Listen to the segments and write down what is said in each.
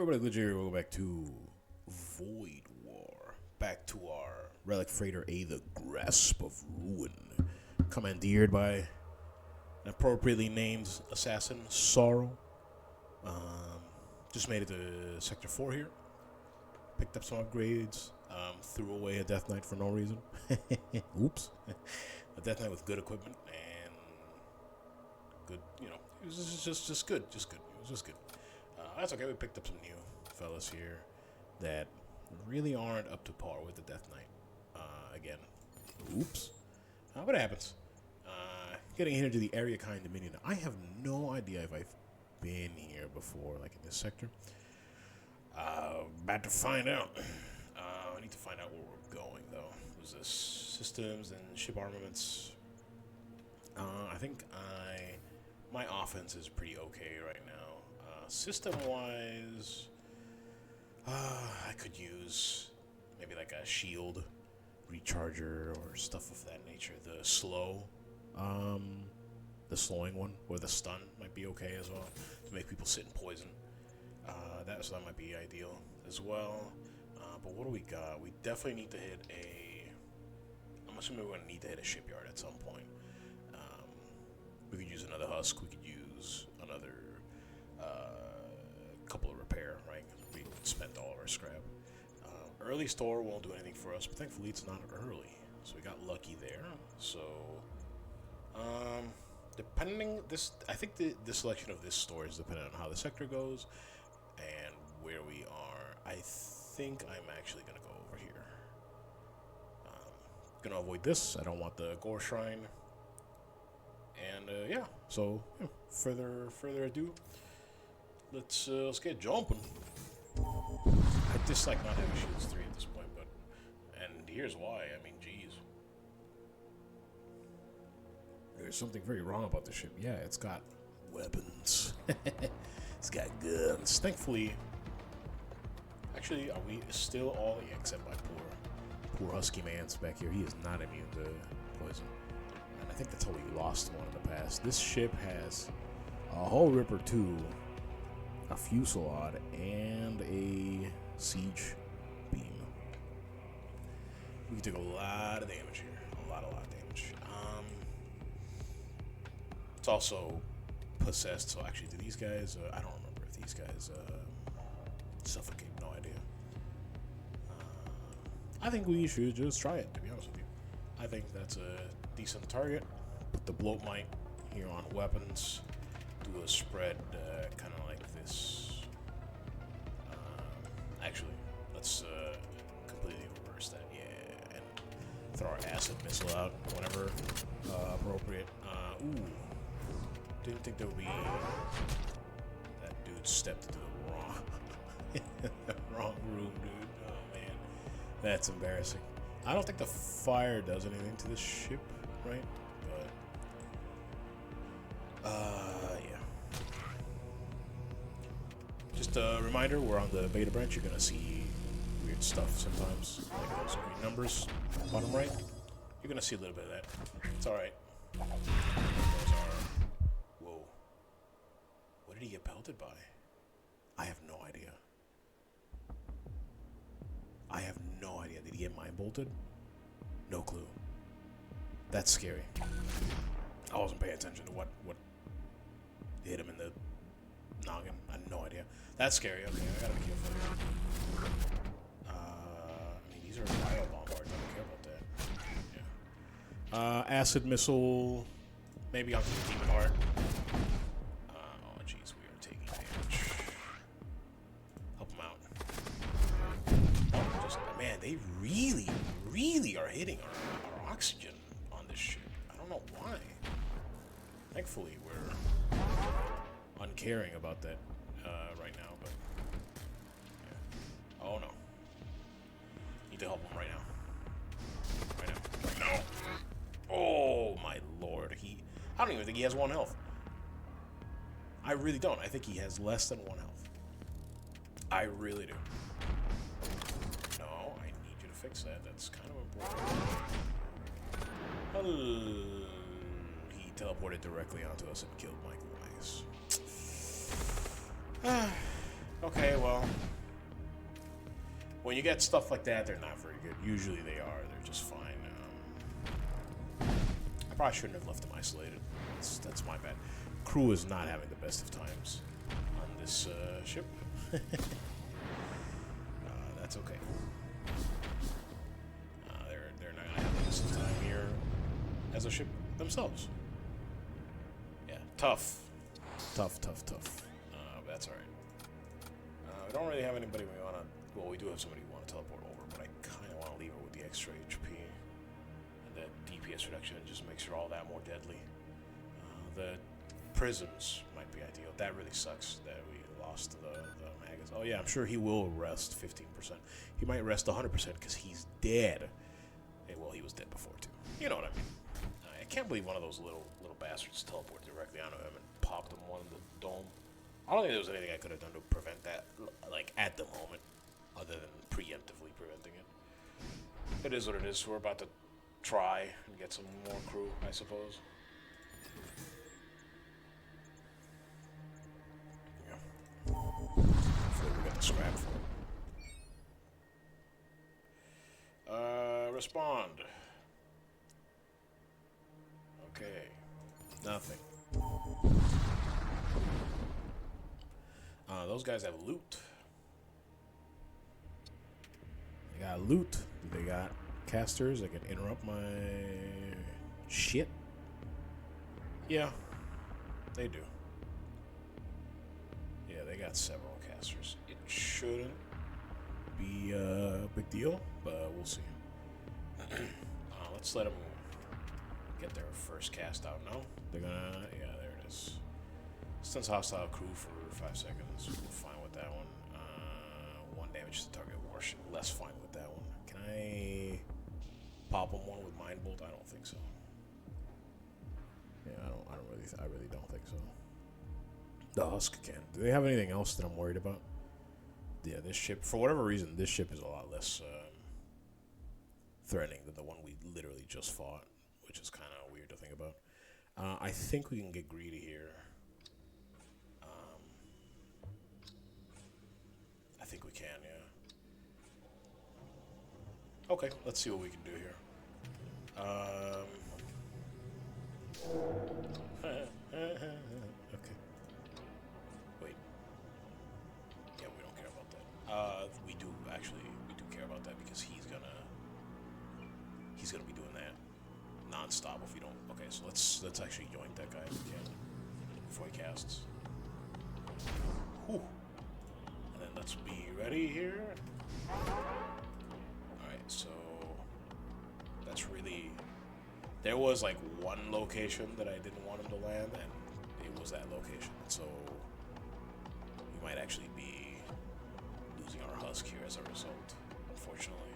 Everybody, Glitchy here. Welcome back to Void War. Back to our Relic Freighter A, the Grasp of Ruin. Commandeered by an appropriately named assassin, Sorrow. Just made it to Sector 4 here. Picked up some upgrades. Threw away a Death Knight for no reason. Oops. A Death Knight with good equipment and good, it was just good. It was just good. That's okay. We picked up some new fellas here that really aren't up to par with the Death Knight. Again, oops. But it happens. Getting here to the area kind dominion. I have no idea if I've been here before, like in this sector. About to find out. I need to find out where we're going, though. There's this systems and ship armaments. I think my offense is pretty okay right now. System-wise, I could use maybe like a shield recharger or stuff of that nature. The slowing one, or the stun might be okay as well to make people sit in poison. That might be ideal as well. But what do we got? We definitely need to hit I'm assuming we're gonna need to hit a shipyard at some point. We could use another husk. We could use another couple of repair, right? We spent all of our scrap. Early store won't do anything for us, but thankfully it's not early, so we got lucky there. So, I think the selection of this store is dependent on how the sector goes and where we are. I think I'm actually gonna go over here. Gonna avoid this. I don't want the gore shrine. And yeah, so further ado, let's get jumping. I dislike not having shields 3 at this point, and here's why. I mean, geez, there's something very wrong about the ship. Yeah, it's got weapons. It's got guns. Thankfully, actually, are we still all except my poor husky man's back here? He is not immune to poison. I think that's how we lost one in the past. This ship has a hull ripper 2, a fusillade, and a siege beam. We can take a lot of damage here. A lot of damage. It's also possessed, so actually, do these guys, I don't remember if these guys suffocate. No idea. I think we should just try it, to be honest with you. I think that's a decent target. Put the bloat mite here on weapons. Do a spread kind of like this. Actually, let's completely reverse that. Yeah, and throw our acid missile out whenever appropriate. Ooh, didn't think there would be. That dude stepped into the wrong room, dude. Oh man, that's embarrassing. I don't think the fire does anything to this ship, right? But, yeah. Just a reminder, we're on the beta branch. You're gonna see weird stuff sometimes, like those green numbers, bottom right. You're gonna see a little bit of that. It's alright. Those are... Whoa. What did he get pelted by? I have no idea. Did he get mine bolted? No clue. That's scary. I wasn't paying attention to what hit him in the noggin. I had no idea. That's scary. Okay, I gotta be careful. I mean, these are bio bombards. I don't care about that. Yeah. Acid missile. Maybe onto the demon heart. Oh, jeez, we are taking damage. Help him out. Man, they really are hitting our oxygen on this ship. I don't know why. Thankfully, we're uncaring about that right now, but yeah. Oh no. Need to help him right now. No. Oh my lord. I don't even think he has 1 health. I really don't. I think he has less than 1 health. I really do. Fix that. That's kind of important. He teleported directly onto us and killed Michael Weiss. Okay, well, when you get stuff like that, they're not very good. Usually they are. They're just fine. I probably shouldn't have left them isolated. That's my bad. Crew is not having the best of times on this ship. That's okay. They're not gonna have the best of time here as a ship themselves. Yeah, tough. Tough. That's alright. We don't really have anybody we want to... Well, we do have somebody we want to teleport over, but I kind of want to leave her with the extra HP. And that DPS reduction just makes her all that more deadly. The prisms might be ideal. That really sucks that we lost the maggots. Oh yeah, I'm sure he will rest 15%. He might rest 100% because he's dead. Hey, well, he was dead before too. You know what I mean. I can't believe one of those little bastards teleported directly onto him and popped him one in the dome. I don't think there was anything I could have done to prevent that, like, at the moment, other than preemptively preventing it. It is what it is. We're about to try and get some more crew, I suppose. Yeah. Hopefully we get the scrap for it. Respond. Okay. Nothing. Those guys have loot. They got loot. They got casters that can interrupt my shit. Yeah, they do. Yeah, they got several casters. It shouldn't be a big deal, but we'll see. Let's let them get their first cast out now. They're gonna, yeah, there it is. Stunts hostile crew for 5 seconds. We're fine with that one. 1 damage to target warship. Less fine with that one. Can I pop them one with Mind Bolt? I don't think so. Yeah, I really don't think so. The Husk can. Do they have anything else that I'm worried about? Yeah, this ship, for whatever reason, this ship is a lot less threatening than the one we literally just fought, which is kind of weird to think about. I think we can get greedy here. I think we can, yeah. Okay, let's see what we can do here. Okay. Wait. Yeah, we don't care about that. We do care about that because he's gonna be doing that non-stop if we don't. Okay, so let's actually yoink that guy if we can before he casts. Whew. And then let's be ready here. Alright, so that's really... There was like one location that I didn't want him to land, and it was that location. So we might actually be losing our Husk here as a result, unfortunately.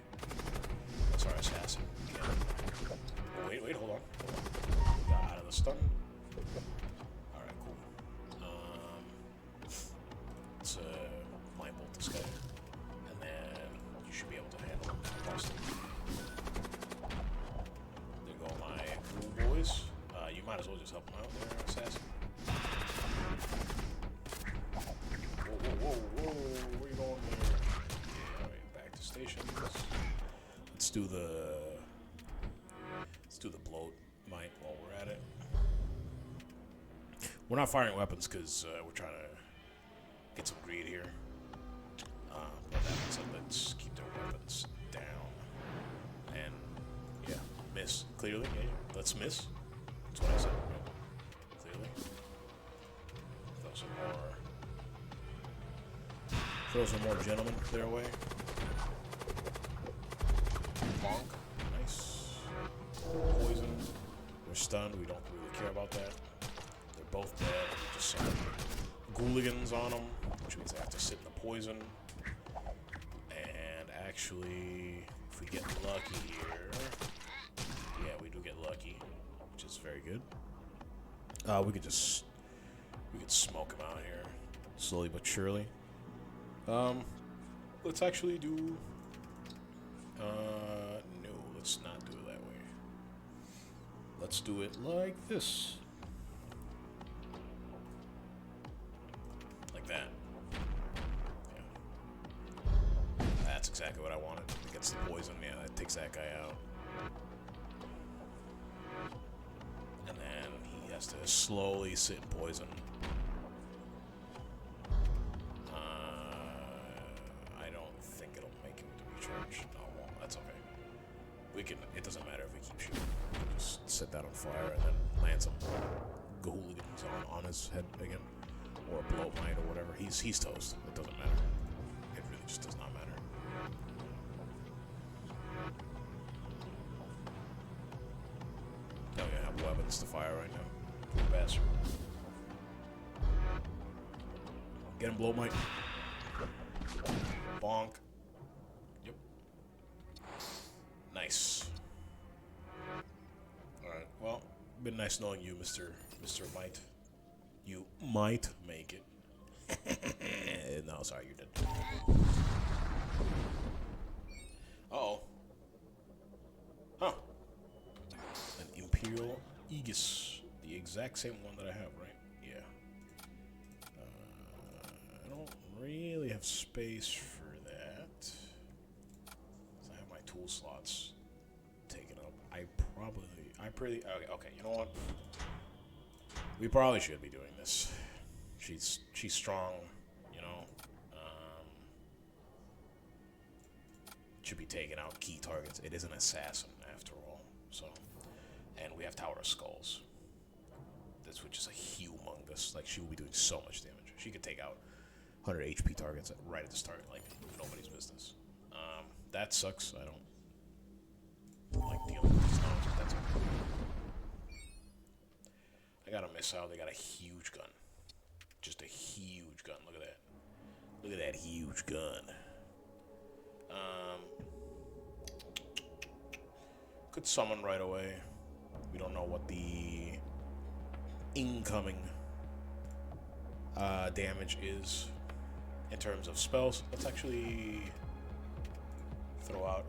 That's our assassin. Oh, wait, hold on. Got out of the stun. Alright, cool. Let's Mind Bolt this guy. And then you should be able to handle him. There go my cool boys. You might as well just help him out there, assassin. Whoa, where you going there? Yeah, alright, back to station. Let's do the bloat might while we're at it. We're not firing weapons because we're trying to get some greed here. But that means let's keep their weapons down. And yeah, miss clearly. Yeah, let's miss. That's what I said. Right? Clearly. Throw some more gentlemen their way. Bonk. Nice. Poison. We're stunned. We don't really care about that. They're both dead. Just some Ghouligans on them, which means they have to sit in the poison. And actually, if we get lucky here, yeah, we do get lucky, which is very good. We could smoke him out here, slowly but surely. Let's actually do. No, let's not do it that way. Let's do it like this. Like that. That's exactly what I wanted. It gets the poison. Yeah, that takes that guy out. And then he has to slowly sit in poison. I don't think it'll make him to recharge. No, it won't. That's okay. We can. It doesn't matter if we keep shooting. We can just set that on fire and then land some hooligans on his head again, or a blow mine or whatever. He's toast. It doesn't matter. It really just does not matter. Oh yeah, I have weapons to fire right now. Bastard. Get him, blow mine. Bonk. Yep. Nice. Alright, well, been nice knowing you, Mr. Might. You might make it. No, sorry, you didn't. Uh-oh. Huh. An Imperial Aegis. The exact same one that I have, right? Yeah. I don't really have space for that. I have my tool slots taken up. Okay, you know what? We probably should be doing this. She's strong, you know. Should be taking out key targets. It is an assassin, after all. So, and we have Tower of Skulls. This, which is a humongous. Like, she will be doing so much damage. She could take out 100 HP targets right at the start, like nobody's business. That sucks. I don't like dealing with these knobs, but that's okay. I got a missile. They got a huge gun. Just a huge gun. Look at that. Look at that huge gun. Could summon right away. We don't know what the incoming damage is in terms of spells. Let's actually throw out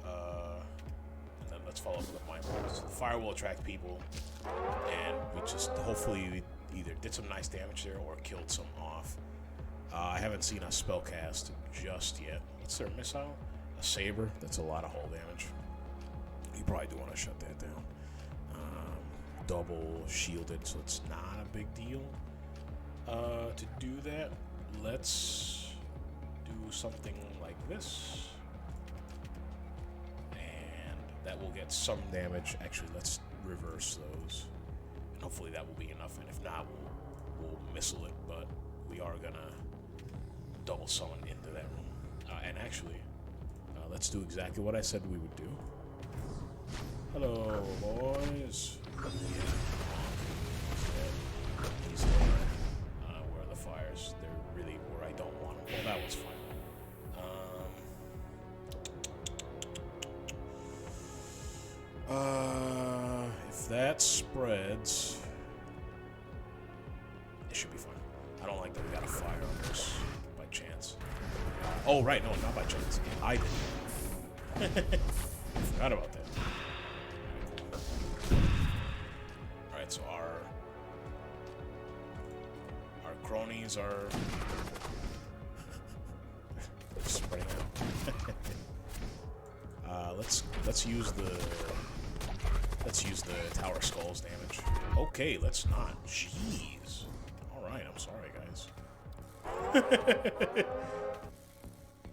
and then let's follow up with mind blast. The fire will attract people, and we just hopefully we either did some nice damage there or killed some off. I haven't seen a spell cast just yet. What's their missile? A saber. That's a lot of hull damage. You probably do want to shut that down. Double shielded, so it's not a big deal. To do that, let's do something like this. And that will get some damage. Actually, let's reverse those. And hopefully that will be enough. And if not, we'll missile it. But we are gonna double summon into that room. And actually, let's do exactly what I said we would do. Hello, boys. He's there. Where are the fires? They're really where I don't want them. Well, that was fine. If that spreads, it should be fine. I don't like that we got a fire on this by chance. Oh, right. No, not by chance. I did. I forgot about that. Alright, so our cronies are spreading out. Let's use the Tower Skulls damage. Okay, let's not. Jeez. Alright, I'm sorry, guys.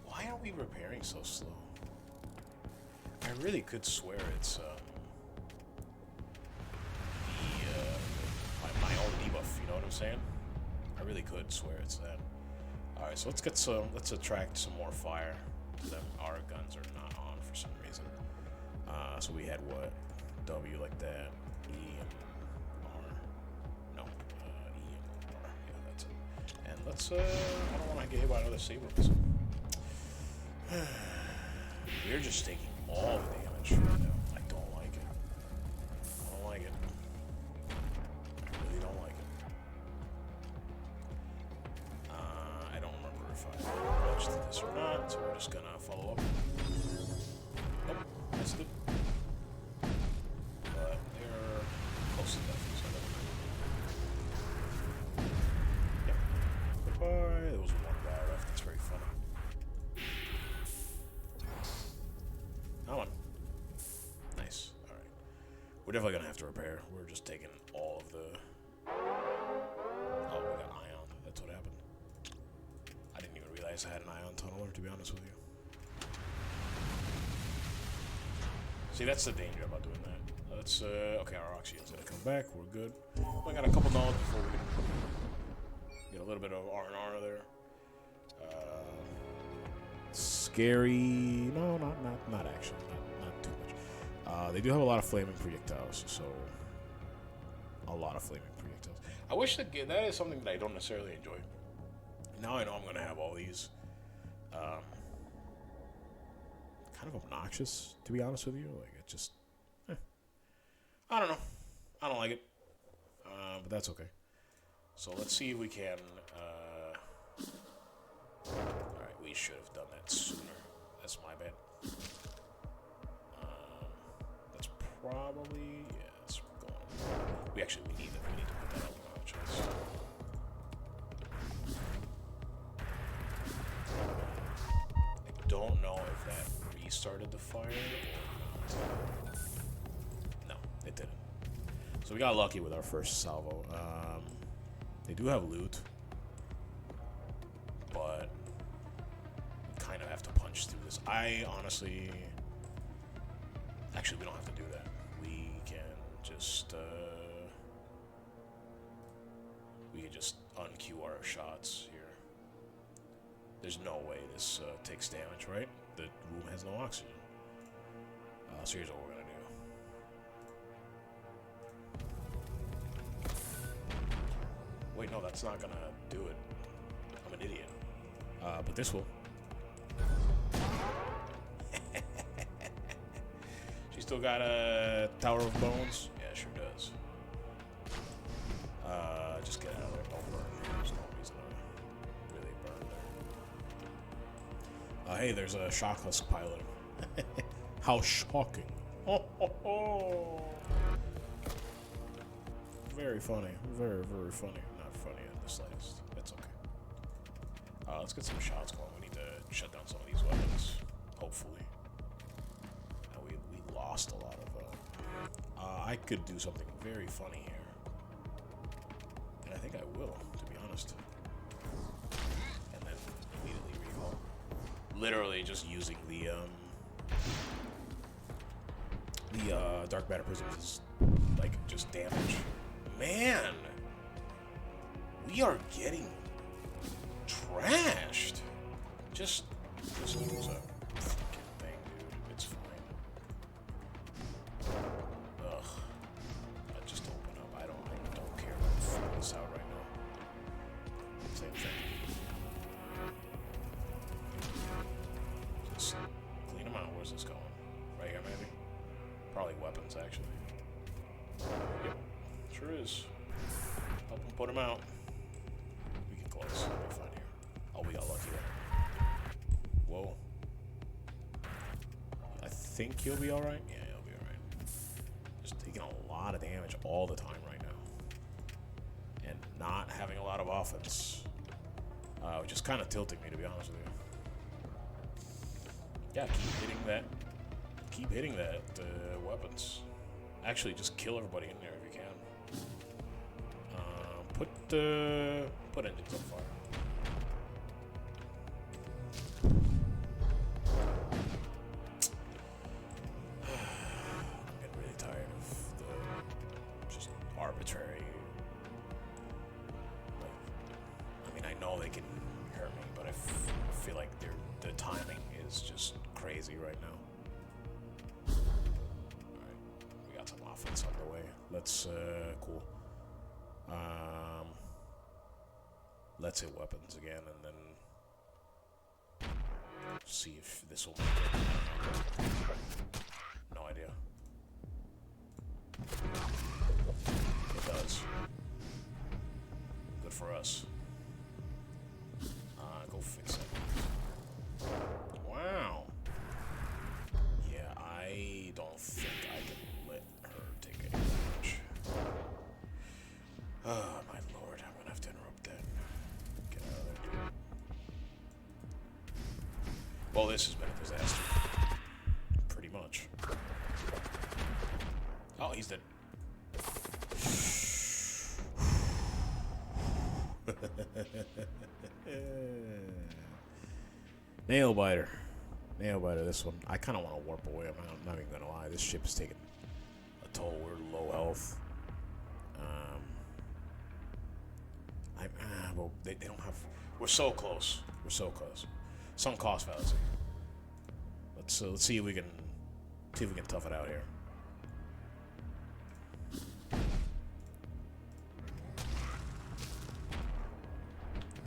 Why are we repairing so slow? I really could swear it's my own debuff, you know what I'm saying? I really could swear it's that. Alright, so let's attract some more fire to them. Our guns are not on for some reason. So we had what? W like that. E and R. No. E and R. Yeah, that's it. And let's I don't want to get hit by another saber missile. We're just taking all the damage right now. I don't like it. I don't like it. I really don't like it. I don't remember if I watched this or not, so we're just gonna follow up. Nope, missed it. But they're close to death, so yep. Goodbye. There was one guy left. That's very funny. definitely gonna have to repair. We're just taking all of the... Oh, we got ion. That's what happened. I didn't even realize I had an ion tunneler, to be honest with you. See, that's the danger about doing that. Let's, okay, our oxygen's gonna come back. We're good. We got a couple knowledge before we can get a little bit of R&R there. Scary. No, not actually. Not too much. They do have a lot of flaming projectiles, so a lot of flaming projectiles. I wish that is something that I don't necessarily enjoy. Now I know I'm gonna have all these. Kind of obnoxious, to be honest with you. Like it just, I don't know. I don't like it, but that's okay. So let's see if we can. All right, we should have done that sooner. That's my bad. That's probably that's going. We need to put that up. No choice. I don't know if that restarted the fire or not. No, it didn't. So we got lucky with our first salvo. They do have loot, but we kind of have to punch through this. I honestly, actually, we don't have to do that. We can just unqueue our shots here. There's no way this takes damage, right? The room has no oxygen. So here's what we're gonna do. Wait, no, that's not gonna do it. I'm an idiot. But this will. She still got a Tower of Bones? Yeah, sure does. Just get out of there. Don't burn. There's no reason to really burn there. Hey, there's a shock husk pilot. How shocking. Very funny. Very, very funny. Not funny in the slightest. It's okay. Let's get some shots going. We need to shut down some of these weapons. Hopefully. We lost a lot of I could do something very funny here. And I think I will, to be honest. And then immediately recall. Literally just using the dark matter prisms is like just damage. Man, we are getting trashed. Just lose a fucking thing, dude. It's fine. Ugh. Just open up. I don't care about figuring this out right now. Same thing. Just clean them out. Where's this going? Right here, maybe? Probably weapons, actually. Yep. Sure is. Help him put him out. We get close. We'll be fine here. Oh, we got lucky there. Whoa. I think he'll be alright. Yeah, he'll be alright. Just taking a lot of damage all the time right now. And not having a lot of offense. Which is kind of tilting me, to be honest with you. Yeah, keep hitting that weapons. Actually, just kill everybody in there if you can. Put engines on fire. I'm getting really tired of the just arbitrary. Like, I mean, I know they can hurt me, but I feel like the timing is just crazy right now. Some offense on the way. Let's cool. Let's hit weapons again and then see if this will make it. No idea. It does. Good for us. Go fix it. Wow. Yeah, I don't think I can let her take any damage. Oh, my lord. I'm gonna have to interrupt that. Get out of there, dude. Well, this has been a disaster. Pretty much. Oh, he's dead. Nail biter. Nail biter, this one. I kind of want to warp away. I'm not even going to lie. This ship is taking a toll. We're low health. Well, they don't have... We're so close. We're so close. Some cost fallacy. Let's see if we can tough it out here.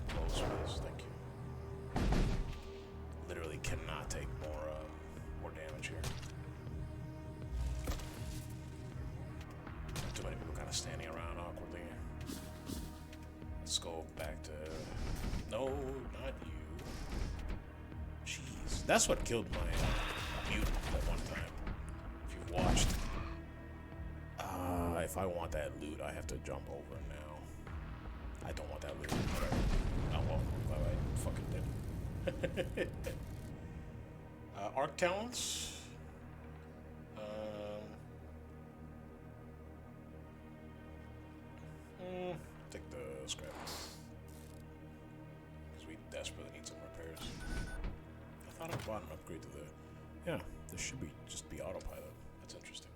Close, please. Thank you. Literally cannot take more damage here. Too many people kind of standing around awkwardly. Let's go back to... No, not you. Jeez. That's what killed my mutant at one time. If you've watched. If I want that loot, I have to jump over now. I don't want that loot. Whatever. Oh well. I fucking did. Arc talents. Take the scrap. Because we desperately need some repairs. I thought I bought an upgrade to the... Yeah, this should just be autopilot. That's interesting.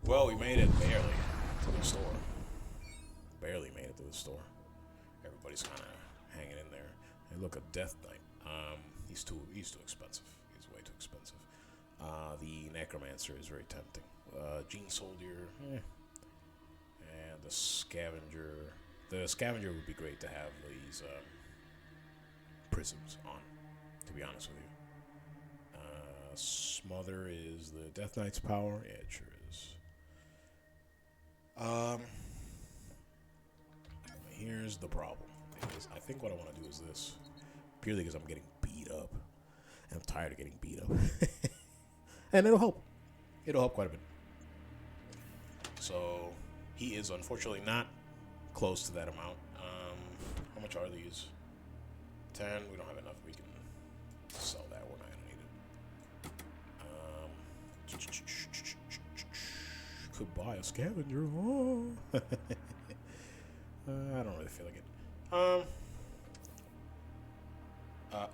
Well, we made it barely to the store. Barely made it to the store. Everybody's kind of hanging in there. Hey, look, a Death Knight. He's too expensive. He's way too expensive. The Necromancer is very tempting. Gene Soldier, And the Scavenger. The Scavenger would be great to have these prisms on, to be honest with you. Smother is the Death Knight's power. Yeah, it sure is. Here's the problem. I think what I want to do is this. Purely because I'm getting beat up. And I'm tired of getting beat up. And it'll help. It'll help quite a bit. So, he is unfortunately not close to that amount. How much are these? 10. We don't have enough. We can sell that. We're not going to need it. Could buy a scavenger. Oh. I don't really feel like it.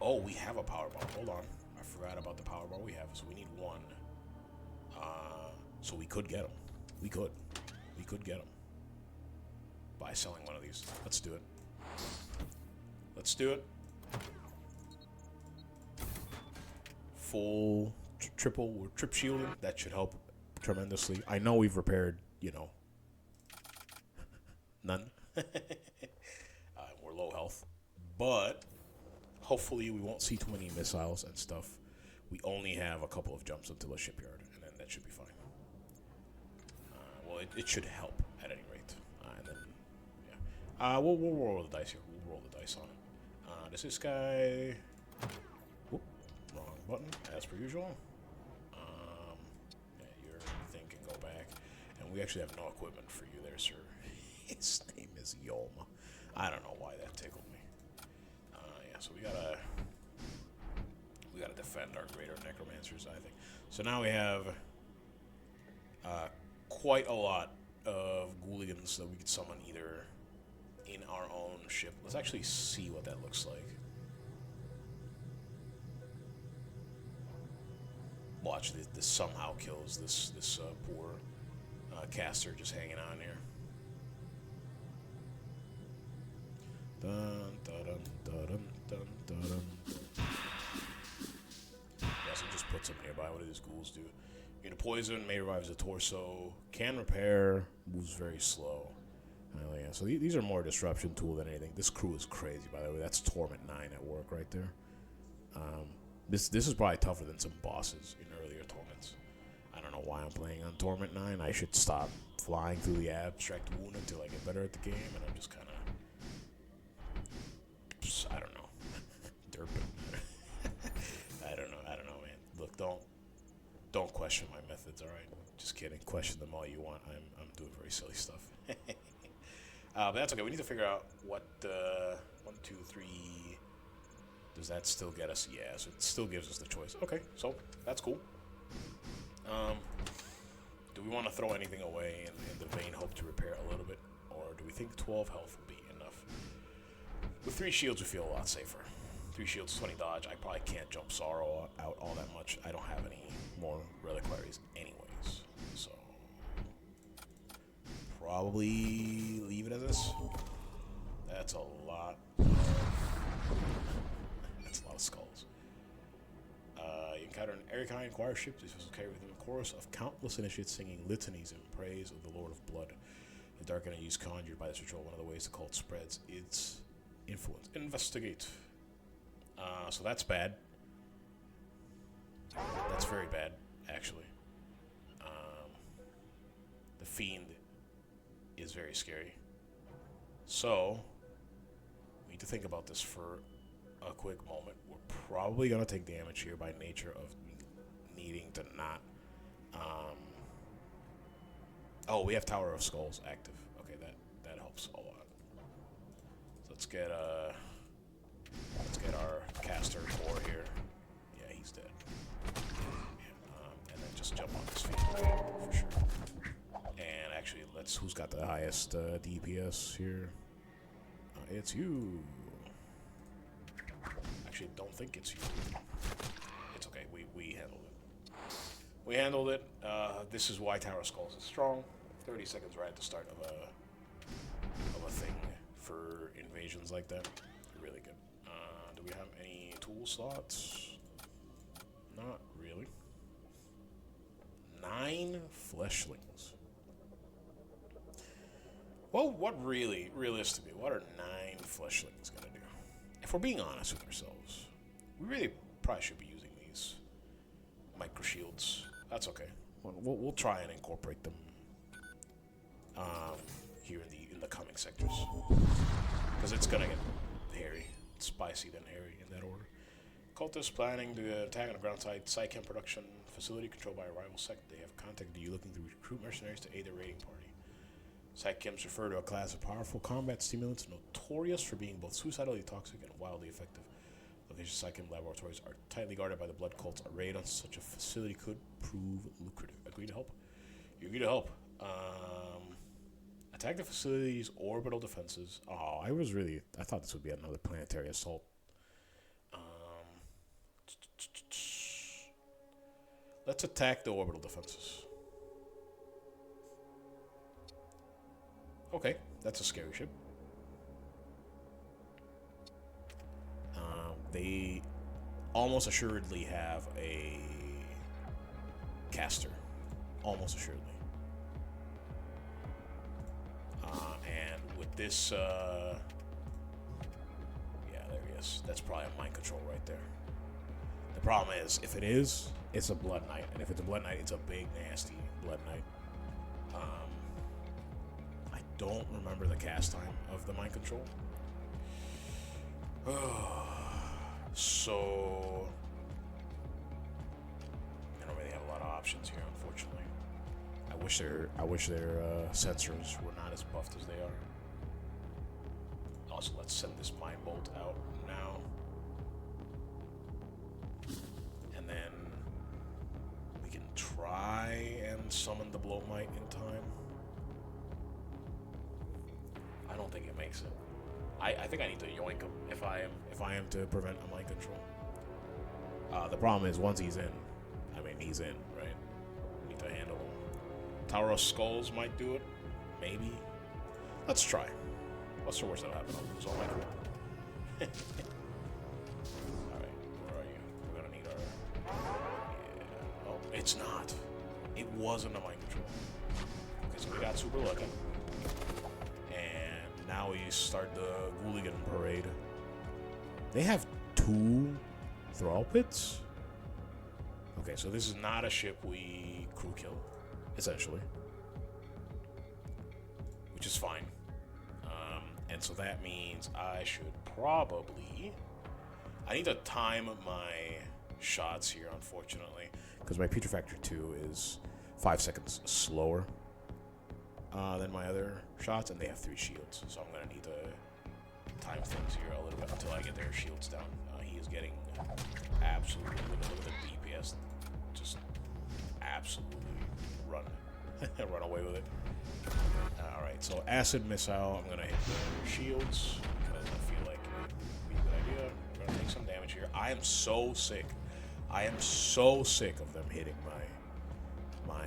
Oh, we have a power bar. Hold on. I forgot about the power bar we have. So we need one. So we could get them. We could get them by selling one of these. Let's do it. Let's do it. Full triple or trip shielding. That should help tremendously. I know we've repaired, none. We're low health. But hopefully we won't see too many missiles and stuff. We only have a couple of jumps until a shipyard, and then that should be fine. Well, it should help at any rate. And then, yeah. We'll roll the dice here. We'll roll the dice on it. This guy... Whoop, wrong button, as per usual. Yeah, your thing can go back. And we actually have no equipment for you there, sir. His name is Yolma. I don't know why that tickled me. Yeah, so we gotta defend our greater necromancers, I think. So now we have quite a lot of ghouligans that we could summon either in our own ship. Let's actually see what that looks like. Watch this somehow kills this poor caster just hanging on here. Dun, dun, dun, dun, dun, dun, dun. Yeah, so just put some nearby. What do these ghouls do? Immune to poison, may revives the torso, can repair, moves very slow. Yeah, so these are more disruption tool than anything. This crew is crazy, by the way. That's Torment 9 at work right there. This is probably tougher than some bosses in earlier Torments. I don't know why I'm playing on Torment 9. I should stop flying through the abstract wound until I get better at the game, and I'm just kind of... I don't know. Derping. I don't know, man. Look, don't question my methods, all right? Just kidding. Question them all you want. I'm doing very silly stuff. But that's okay. We need to figure out what 1, 2, 3. Does that still get us? Yeah, so it still gives us the choice. Okay, so that's cool. Do we want to throw anything away in the vain hope to repair a little bit? Or do we think 12 health will be enough? With 3 shields, we feel a lot safer. 3 shields, 20 dodge. I probably can't jump Sorrow out all that much. I don't have any more reliquaries anyways. So, probably leave it as this. That's a lot. That's a lot of skulls. You encounter an Erikine choir ship. This vessel carry within a chorus of countless initiates singing litanies in praise of the Lord of Blood. The dark energy is conjured by this ritual. One of the ways the cult spreads its influence. Investigate. So that's bad. That's very bad, actually. The Fiend is very scary. So, we need to think about this for a quick moment. We're probably going to take damage here by nature of needing to not... oh, we have Tower of Skulls active. Okay, that helps a lot. So let's get our caster 4 here. Yeah, he's dead. And then just jump on this field for sure. And actually, who's got the highest DPS here? It's you. Actually, don't think it's you. It's okay. We handled it. We handled it. This is why Tower of Skulls is strong. 30 seconds right at the start of a thing for invasions like that. Really good. Do we have any tool slots? Not really. 9 fleshlings. Well, realistically, what are 9 fleshlings gonna do? If we're being honest with ourselves, we really probably should be using these micro shields. That's okay. We'll try and incorporate them here in the coming sectors, because it's gonna get hairy, spicy then hairy in that order. Cultists planning to attack on a ground site, Psychem production facility controlled by a rival sect. They have contacted you looking to recruit mercenaries to aid their raiding party. Psychems refer to a class of powerful combat stimulants notorious for being both suicidally toxic and wildly effective. Location Psychem laboratories are tightly guarded by the blood cults. A raid on such a facility could prove lucrative. Agree to help? You agree to help. Attack the facility's orbital defenses. Oh, I thought this would be another planetary assault. Let's attack the orbital defenses. Okay, that's a scary ship. They almost assuredly have a caster. Almost assuredly. And with this, yeah, there he is. That's probably a mind control right there. The problem is, if it is, it's a Blood Knight. And if it's a Blood Knight, it's a big, nasty Blood Knight. I don't remember the cast time of the mind control. So, I don't really have a lot of options here, unfortunately. I wish their sensors were not as buffed as they are. Also, let's send this Mind Bolt out now. And then we can try and summon the Blow Might in time. I don't think it makes it. I think I need to yoink him if I am to prevent a mind control. The problem is once he's in, I mean he's in, right? We need to handle him. Tower of Skulls might do it, maybe. Let's try. What's the worst that'll happen? I'll lose all my crew. All right, where are you? We're gonna need our. Yeah. Oh, it's not. It wasn't a mind control. Okay, so we got super lucky. Now we start the Hooligan Parade. They have 2 Thrall Pits? Okay, so this is not a ship we crew kill, essentially. Which is fine. And so that means I should probably... I need to time my shots here, unfortunately. Because my Putrefactor 2 is 5 seconds slower than my other shots, and they have 3 shields, so I'm gonna need to time things here a little bit until I get their shields down. He is getting absolutely, look at the DPS, just absolutely run. Run away with it. Alright, so acid missile. I'm gonna hit the shields because I feel like it would be a good idea. We're gonna take some damage here. I am so sick. I am so sick of them hitting my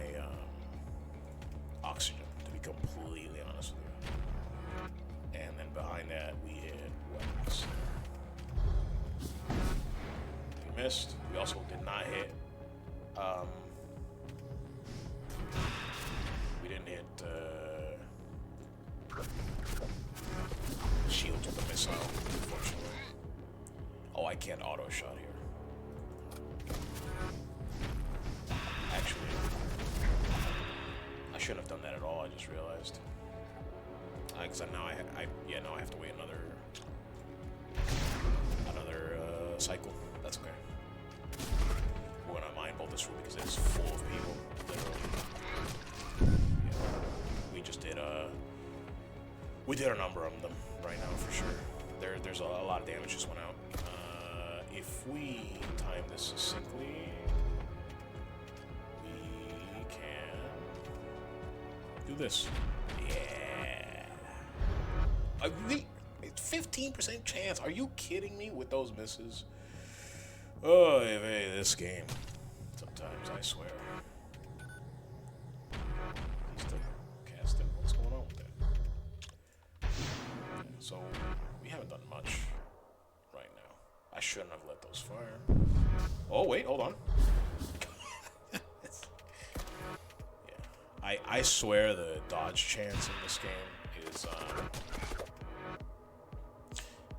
oxygen, to be completely honest with you. And then behind that, we hit weapons. We missed. We also did not hit. We didn't hit shields with the missile, unfortunately. Oh, I can't auto shot here. Actually, I shouldn't have done that at all. I just realized. Because now I have to wait another cycle. That's okay. We're gonna mine bolt this room because it's full of people. Literally. Yeah. We did a number of them right now for sure. There's a lot of damage just went out. If we time this succinctly, we can do this. Yeah. 15% chance. Are you kidding me with those misses? Oh, hey, this game. Sometimes I swear. He's still casting. What's going on with that? So we haven't done much right now. I shouldn't have let those fire. Oh wait, hold on. Yeah, I swear the dodge chance in this game is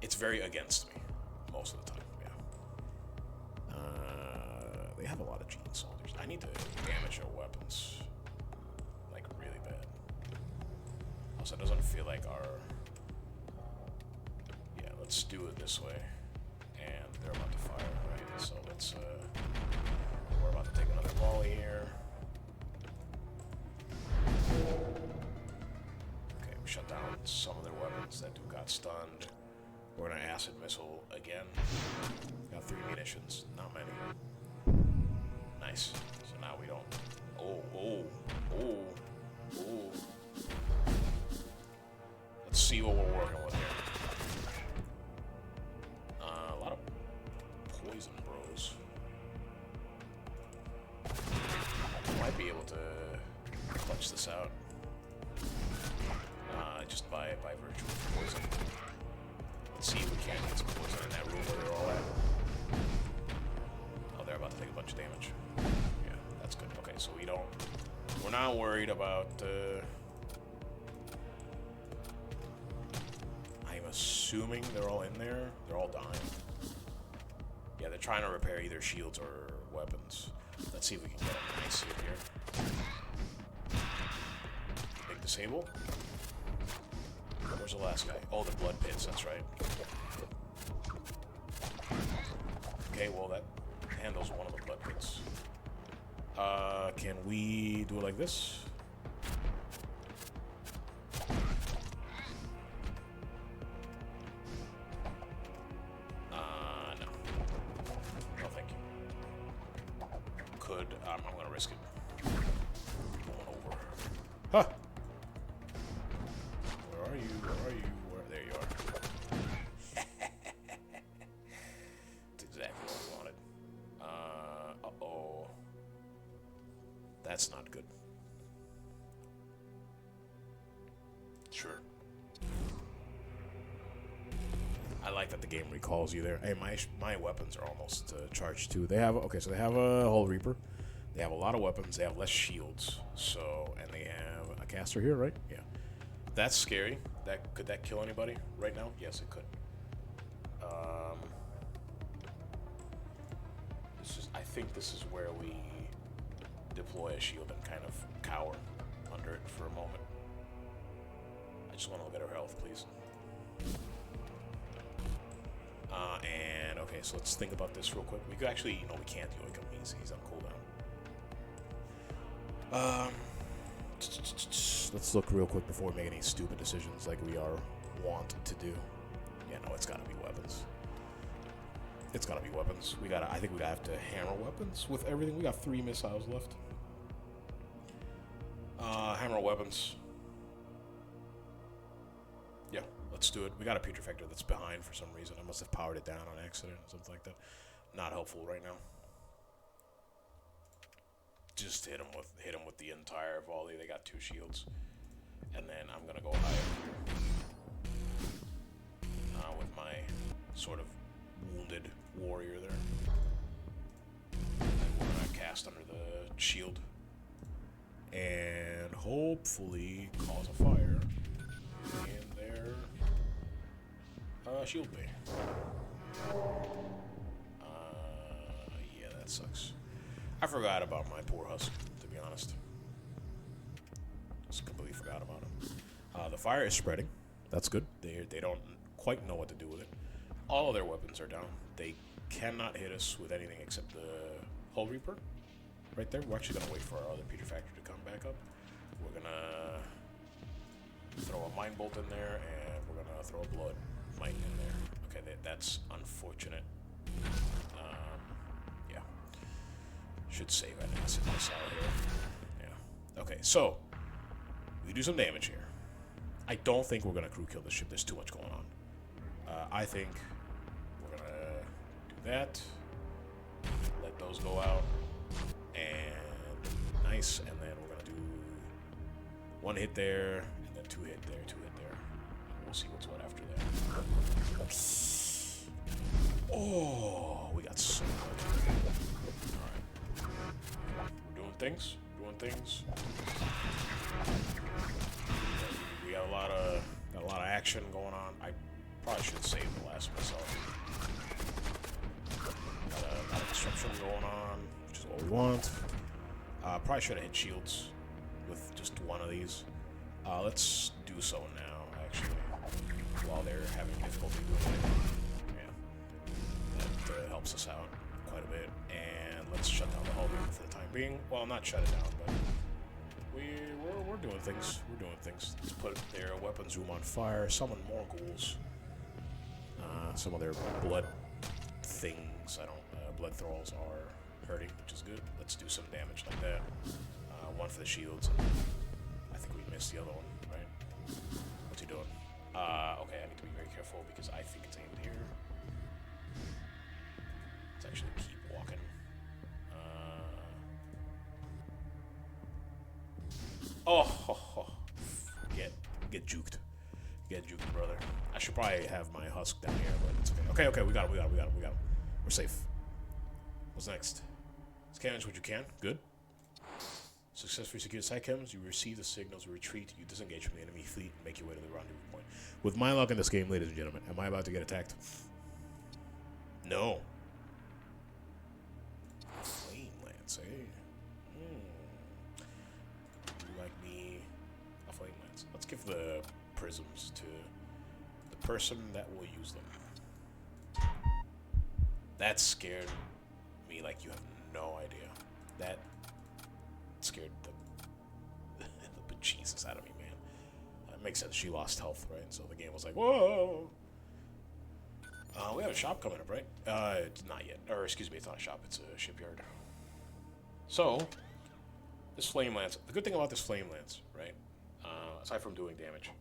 it's very against me most of the time. Yeah. They have a lot of gene soldiers. I need to damage their weapons like really bad. Also, it doesn't feel like our. Yeah, let's do it this way. And they're about to fire, right? So let's. We're about to take another volley here. Okay, we shut down some of their weapons. That dude got stunned. We're gonna acid missile again. Got 3 munitions, not many. Nice. So now we don't. Oh. Let's see what we're working with here. A lot of poison bros. Might be able to clutch this out. Just by virtue of poison. Let's see if we can get some poison in that room where they're all at. Oh, they're about to take a bunch of damage. Yeah, that's good. Okay, so we're not worried about, I'm assuming they're all in there. They're all dying. Yeah, they're trying to repair either shields or weapons. Let's see if we can get a nice hit here. Big disable. Where's the last guy? Oh, the blood pits, that's right. Okay, well that handles one of the blood pits. Can we do it like this? No. No, thank you. I'm gonna risk it. Going over. Huh! Where are you? There you are. That's exactly what I wanted. Uh-oh. That's not good. Sure. I like that the game recalls you there. Hey, my weapons are almost charged too. They have a Hull Reaper. They have a lot of weapons. They have less shields. So, and they have a caster here, right? Yeah. That's scary. Could that kill anybody right now? Yes, it could. I think this is where we deploy a shield and kind of cower under it for a moment. I just want to look at her health, please. And okay, so let's think about this real quick. We could actually, we can't yoink him. He's on cooldown. Let's look real quick before we make any stupid decisions like we are wont to do. Yeah, no, it's gotta be weapons. It's gotta be weapons. I think we have to hammer weapons with everything. We got 3 missiles left. Hammer weapons. Yeah, let's do it. We got a Putrefactor that's behind for some reason. I must have powered it down on accident or something like that. Not helpful right now. Just hit him with the entire volley. They got 2 shields. And then I'm gonna go high up here. With my sort of wounded warrior there. And we're gonna cast under the shield. And hopefully cause a fire in their shield bay. Yeah, that sucks. I forgot about my poor husk, to be honest. Just completely forgot about him. The fire is spreading. That's good. They don't quite know what to do with it. All of their weapons are down. They cannot hit us with anything except the Hull Reaper. Right there. We're actually gonna wait for our other Putrefactor to come back up. We're gonna throw a Mind Bolt in there, and we're gonna throw a Blood Mite in there. Okay, that's unfortunate. Yeah. Should save an acid missile here. Yeah. Okay, so we do some damage here. I don't think we're gonna crew kill the ship. There's too much going on. I think we're gonna do that. Let those go out. And nice. And then we're gonna do 1 hit there, and then 2 hit there, 2 hit there. And we'll see what's what after that. Oh, we got so much. Alright. We're doing things. Doing things. We got a lot of action going on. I probably should save the last myself. Got a lot of disruption going on, which is what we want. Probably should have hit shields with just 1 of these. Let's do so now, actually, while they're having difficulty doing it. Yeah, that helps us out quite a bit. And let's shut down the Hull Reaper for the time being. Well, not shut it down, but we're doing things. We're doing things. Let's put their weapons room on fire. Summon more ghouls. Some of their blood things, blood thralls are hurting, which is good. Let's do some damage like that. 1 for the shields. I think we missed the other one, right? What's he doing? Okay, I need to be very careful because I think it's aimed here. Let's actually keep walking. Get juked. Get juked, brother. I should probably have my husk down here, but it's okay. Okay, we got it. We're safe. What's next? Scavenge what you can. Good. Successfully secure side chems. You receive the signals, retreat, you disengage from the enemy fleet, and make your way to the rendezvous point. With my luck in this game, ladies and gentlemen, am I about to get attacked? No. Flame Lance, eh? You like me a Flame Lance. Let's give the prisms to the person that will use them. That scared me like you have no idea. That scared the bejesus out of me, man. That makes sense. She lost health, right? So the game was like, whoa. We have a shop coming up, right? It's not yet. Or, excuse me, it's not a shop. It's a shipyard. So, this Flame Lance. The good thing about this Flame Lance, right? Aside from doing damage,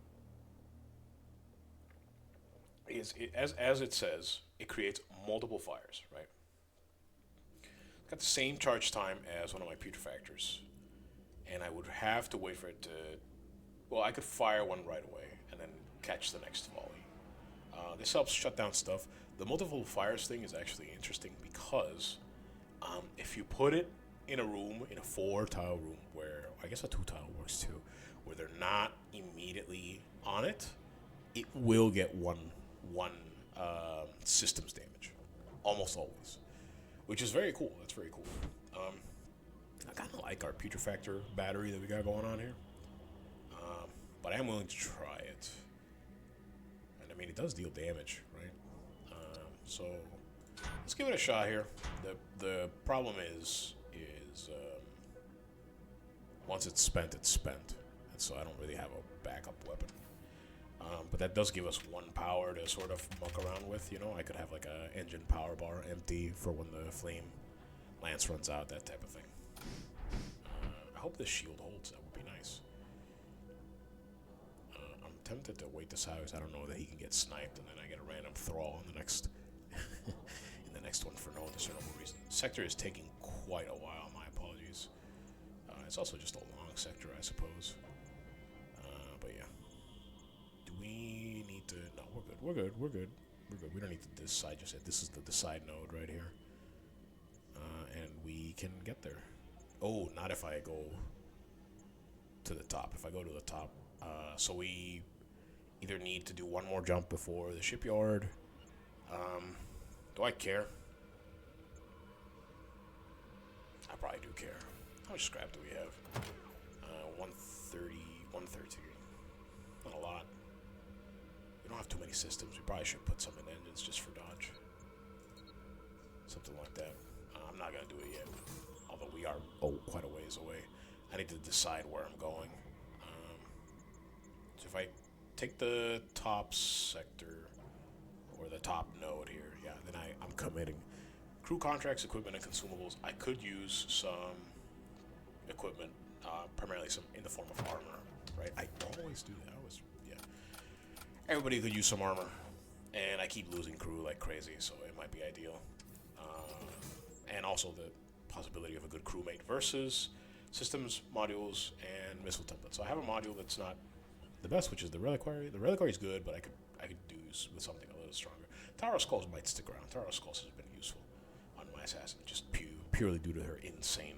is as it says, it creates multiple fires, right? It's got the same charge time as one of my Putrefactors, and I would have to wait for it to. Well, I could fire one right away and then catch the next volley. This helps shut down stuff. The multiple fires thing is actually interesting because if you put it in a room, in a 4-tile room, where I guess a 2-tile works too, where they're not immediately on it, it will get one systems damage, almost always, which is very cool. That's very cool. I kind of like our Putrefactor battery that we got going on here, but I am willing to try it. And I mean, it does deal damage, right? So let's give it a shot here. The problem is once it's spent, and so I don't really have a backup weapon. But that does give us 1 power to sort of muck around with, you know. I could have like a engine power bar empty for when the Flame Lance runs out, that type of thing. I hope this shield holds. That would be nice. tempted to wait this out. I don't know that he can get sniped, and then I get a random thrall in the next in the next one for no discernible reason. Sector is taking quite a while. My apologies. It's also just a long sector, I suppose. But yeah. Do we need to? No, we're good. We're good. We're good. We're good. We don't need to decide just yet. This is the decide node right here. And we can get there. Oh, not if I go to the top. If I go to the top. So we either need to do one more jump before the shipyard. Do I care? I probably do care. How much scrap do we have? 130, 113. Not a lot. We don't have too many systems. We probably should put some in engines just for dodge. Something like that. I'm not going to do it yet. Although we are quite a ways away. I need to decide where I'm going. So if I take the top sector, or the top node here, yeah, then I'm committing. Crew contracts, equipment, and consumables. I could use some equipment, primarily some in the form of armor, right? I don't always do that. Everybody could use some armor, and I keep losing crew like crazy, so it might be ideal. And also the possibility of a good crewmate versus systems, modules, and missile templates. So I have a module that's not the best, which is the Reliquary. The Reliquary is good, but I could do with something a little stronger. Tower of Skulls might stick around. Tower of Skulls has been useful on my assassin, just purely due to her insane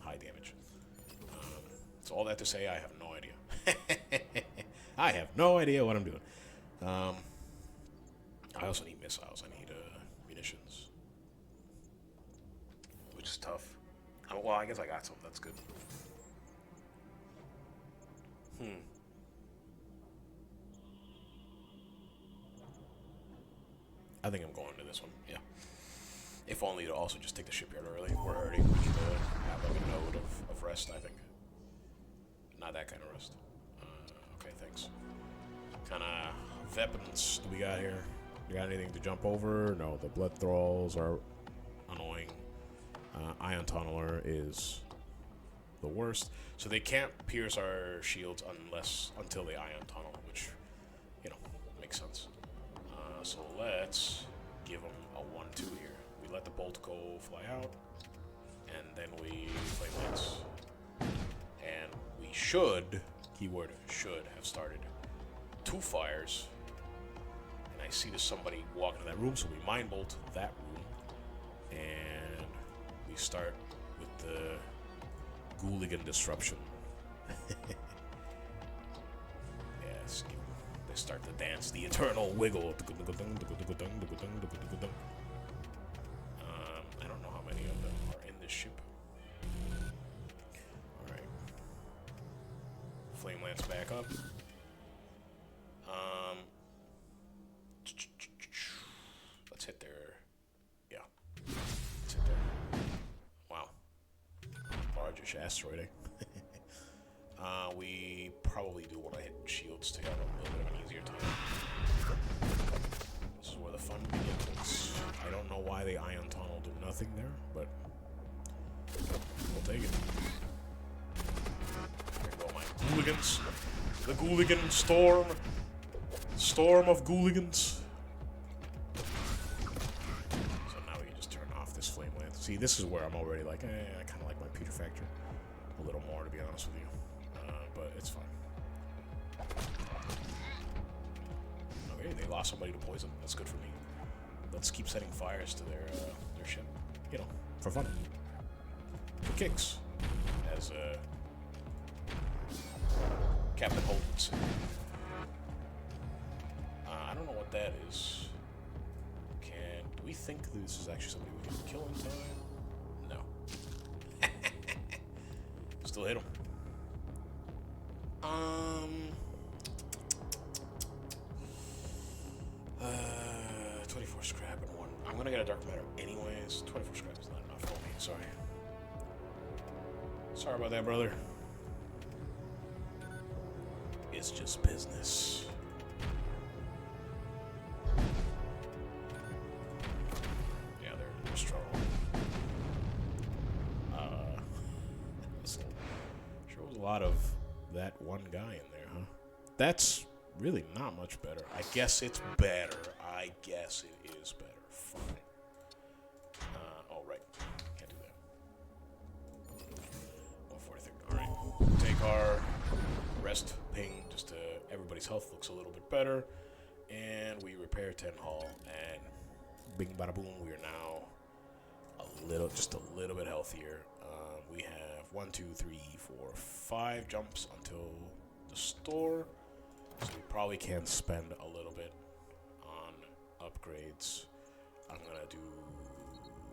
high damage. So all that to say, I have no idea. I have no idea what I'm doing. I also need missiles. I need munitions, which is tough. Well, I guess I got some. That's good. I think I'm going to this one. Yeah. If only to also just take the shipyard early. We can have like a node of rest. I think. Not that kind of rest. Okay, thanks. Kind of weapons do we got here? You got anything to jump over? No, the blood thralls are annoying. Ion tunneler is the worst. So they can't pierce our shields until they ion tunnel, which, makes sense. So let's give them a 1-2 here. We let the bolt go fly out, and then we flame lance. And we should, keyword should, have started 2 fires. And I see there's somebody walking in that room, so we mind bolt that room. And we start with the Ghouligan disruption. Yes, they start to dance the eternal wiggle. I don't know how many of them are in this ship. Alright. Flame lance back up. Let's hit their... Yeah. Let's hit their... Wow. Largish asteroid, eh? We probably do want to hit shields to have a little bit of an easier time. This is where the fun begins. I don't know why the ion tunnel do nothing there, but we'll take it. Here go my Ghouligans. The Ghouligan storm. Storm of Ghouligans. So now we can just turn off this flame lance. See, this is where I'm already like, I kind of like my Peter-Factor a little more, to be honest with you. But it's fine. Okay, they lost somebody to poison. That's good for me. Let's keep setting fires to their ship. For fun. For kicks. As Captain Holt would say. I don't know what that is. Do we think this is actually somebody we can kill in time? No. Still hit him. 24 scrap and 1. I'm gonna get a dark matter anyways. 24 scrap is not enough for me. Sorry. Sorry about that, brother. It's just business. Yeah, they're strong. Sure was a lot of that one guy in there, huh? that's really not much better. I guess it's better. I guess it is better. Fine. Oh, right. Can't do that. 143. Alright. Take our rest ping just to everybody's health looks a little bit better. And we repair 10 hull. And bing bada boom, we are now just a little bit healthier. We have 1, 2, 3, 4, 5 jumps until the store. So we probably can spend a little bit on upgrades. I'm gonna do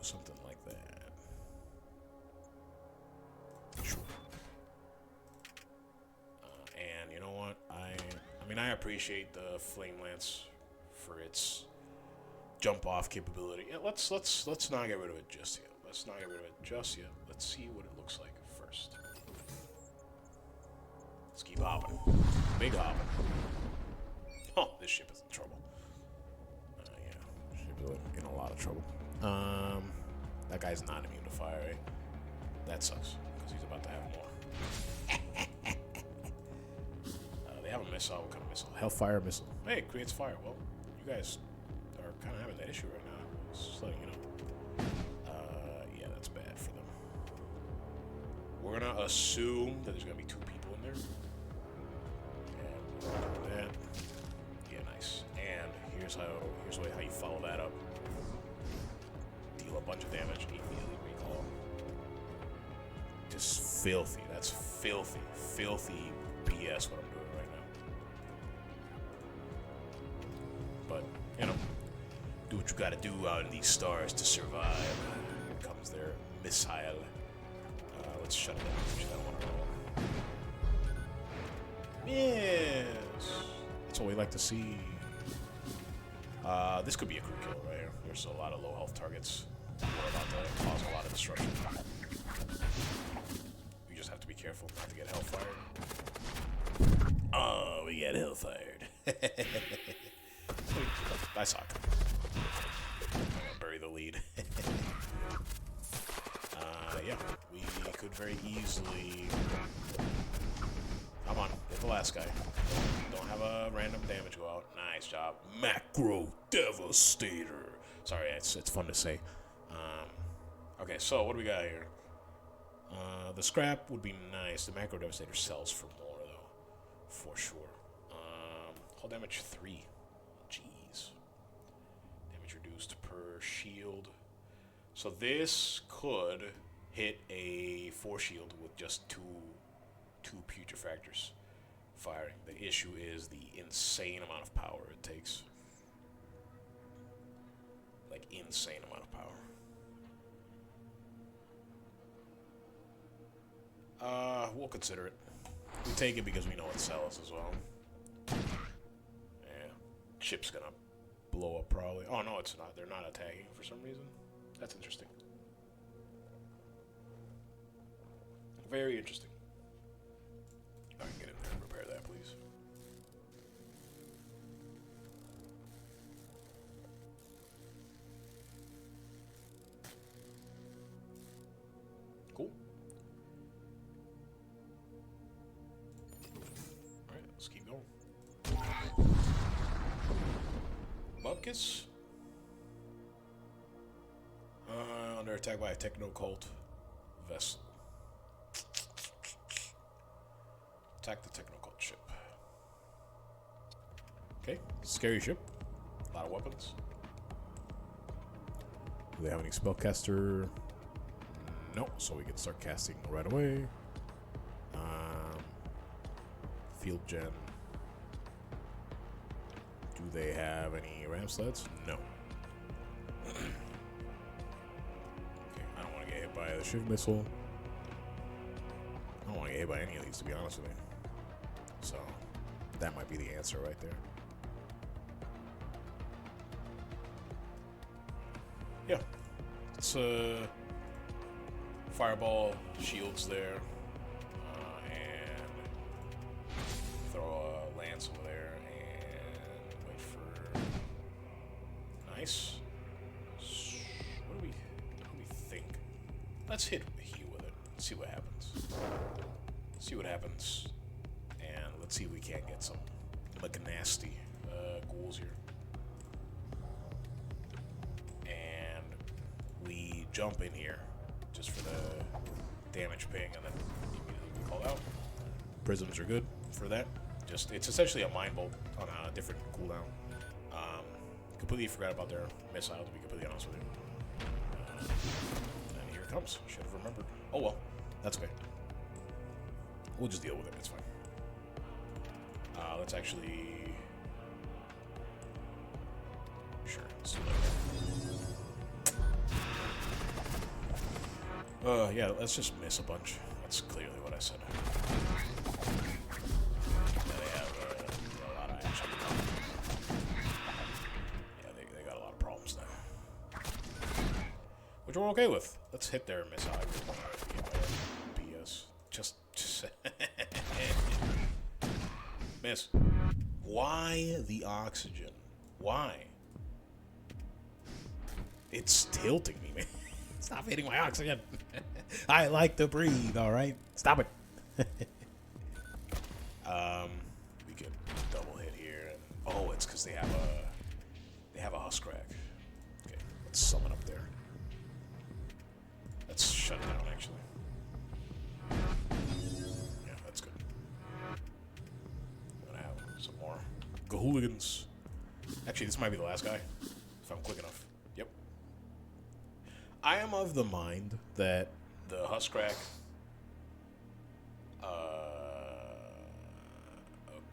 something like that. Sure. And you know what? I mean, I appreciate the Flame Lance for its jump off capability. Yeah, let's not get rid of it just yet. Let's see what it looks like first. Let's keep hopping. Big hopping. Oh, this ship is in trouble. Yeah, ship is in a lot of trouble. That guy's not immune to fire, right? That sucks, because he's about to have more. They have a missile. What kind of missile? Hellfire missile. Hey, it creates fire. Well, you guys are kind of having that issue right now. Just letting you know. Yeah, that's bad for them. We're gonna assume that there's gonna be 2 people in there. And we're gonna do that. Yeah, nice. And here's how you follow that up. Deal a bunch of damage, immediately recall. Just filthy. That's filthy BS what I'm doing right now. But, you know, do what you gotta do out in these stars to survive. Here comes their missile. Let's shut it down. Shut that one roll. Yes! That's what we like to see. This could be a crew kill right here. There's a lot of low health targets who are about to cause a lot of destruction. We just have to be careful not to get hellfired. Oh, we get hellfired. I saw it coming. I'm gonna bury the lead. Yeah, we could very easily... Come on, hit the last guy. Don't have a random damage go out. Nice job. Macro Devastator. Sorry, it's fun to say. Okay, so what do we got here? The scrap would be nice. The Macro Devastator sells for more, though. For sure. Hull damage 3. Jeez. Damage reduced per shield. So this could hit a 4 shield with just two putrefactors firing. The issue is the insane amount of power it takes. Like, insane amount of power. We'll consider it. We take it because we know it sells as well. Yeah. Ship's gonna blow up probably. Oh, no, it's not. They're not attacking for some reason. That's interesting. Very interesting. I can get in there and repair that, please. Cool. Alright, let's keep going. Bubkiss? Under attack by a techno-cult vessel. Attack the techno-cult ship. Okay, scary ship. A lot of weapons. Do they have any spellcaster? No, so we can start casting right away. Field gen. Do they have any ram sleds? No. Okay, I don't want to get hit by the shiv missile. I don't want to get hit by any of these, to be honest with you. So, that might be the answer right there. Yeah. It's fireball shields there. And throw a lance over there and wait for... Nice. What do we think? Let's hit heal with it. See what happens. And let's see if we can't get some McNasty ghouls here. And we jump in here just for the damage ping, and then immediately we call out. Prisms are good for that. It's essentially a mind bolt on a different cooldown. Completely forgot about their missile, to be completely honest with you. And here it comes. Should have remembered. Oh well, that's okay. We'll just deal with it. It's fine. Let's actually... Sure, let's do that. Yeah, let's just miss a bunch. That's clearly what I said. Yeah, they have a lot of action. Yeah, they got a lot of problems now. Which we're okay with. Let's hit their missile. I really want to get my PS. Just miss. Why the oxygen? Why? It's tilting me, man. Stop hitting my oxygen. I like to breathe, alright? Stop it. We could double hit here. And, oh, it's because they have a husk crack. Okay, let's summon up there. Let's shut it down, actually. Yeah, that's good. I'm gonna have some more Gahooligans. Actually, this might be the last guy, if I'm quick enough. Yep. I am of the mind that the husk crack.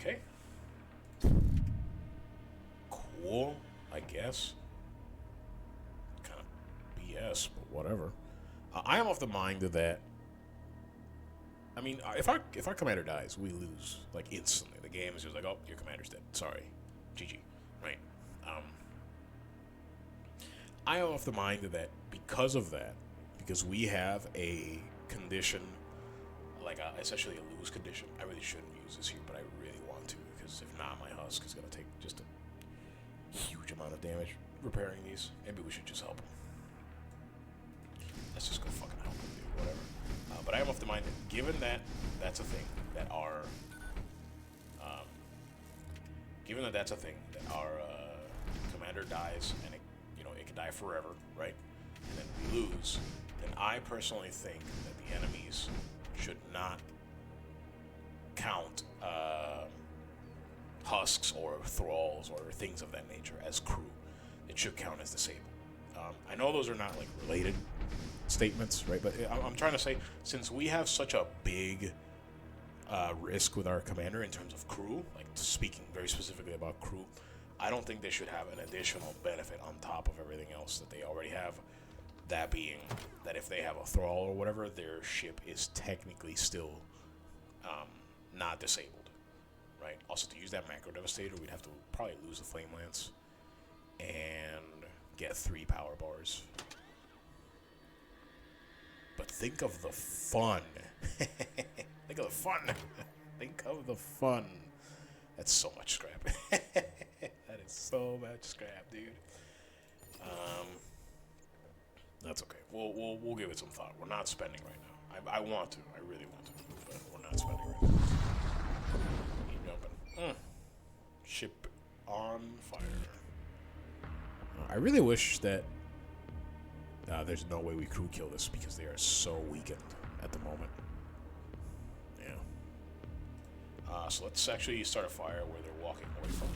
Okay. Cool, I guess. Kind of BS, but whatever. I am of the mind that. I mean, if our commander dies, we lose like instantly. The game is just like, oh, your commander's dead. Sorry, GG. Right. I am of the mind that because of that, because we have a condition, like essentially a lose condition. I really shouldn't use this here, but I really want to, because if not, my husk is gonna take just a huge amount of damage repairing these. Maybe we should just help him. Let's just go fucking help him, dude. Whatever. But I am of the mind that given that that's a thing, that our commander dies, and it can die forever, right? And then we lose. Then I personally think that the enemies should not count husks or thralls or things of that nature as crew. It should count as disabled. I know those are not like related statements, right? But I'm trying to say, since we have such a big risk with our commander in terms of crew, like speaking very specifically about crew, I don't think they should have an additional benefit on top of everything else that they already have. That being that if they have a thrall or whatever, their ship is technically still not disabled, right? Also, to use that macro devastator, we'd have to probably lose the flame lance and get 3 power bars. But think of the fun. Think of the fun. Think of the fun. That's so much scrap. That is so much scrap, dude. That's okay. We'll give it some thought. We're not spending right now. I want to. I really want to. But we're not spending right now. Keep jumping. Ship on fire. I really wish that there's no way we crew kill this, because they are so weakened at the moment. Yeah. So let's actually start a fire where they're walking away from.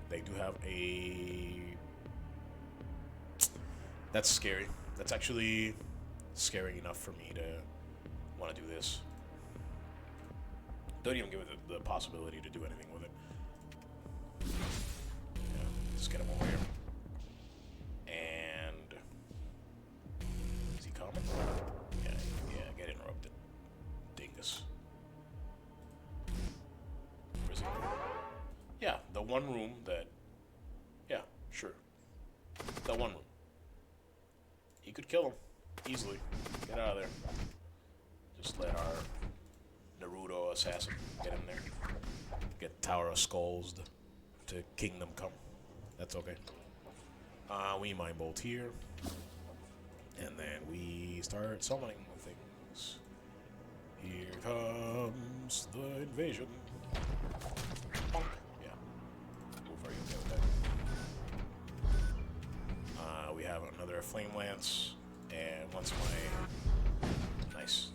They do have a... That's scary. That's actually scary enough for me to want to do this. Don't even give it the possibility to do anything with it. Yeah, just get him over here. And... Is he coming? Yeah, get interrupted. Dingus. Where's he going? Yeah, the one room that... Yeah, sure. The one room. You could kill him easily. Get out of there. Just let our Naruto assassin get in there. Get Tower of Skulls to Kingdom Come. That's okay. We Mind Bolt here. And then we start summoning things. Here comes the invasion. Bonk. we have another flame lance, and once my nice,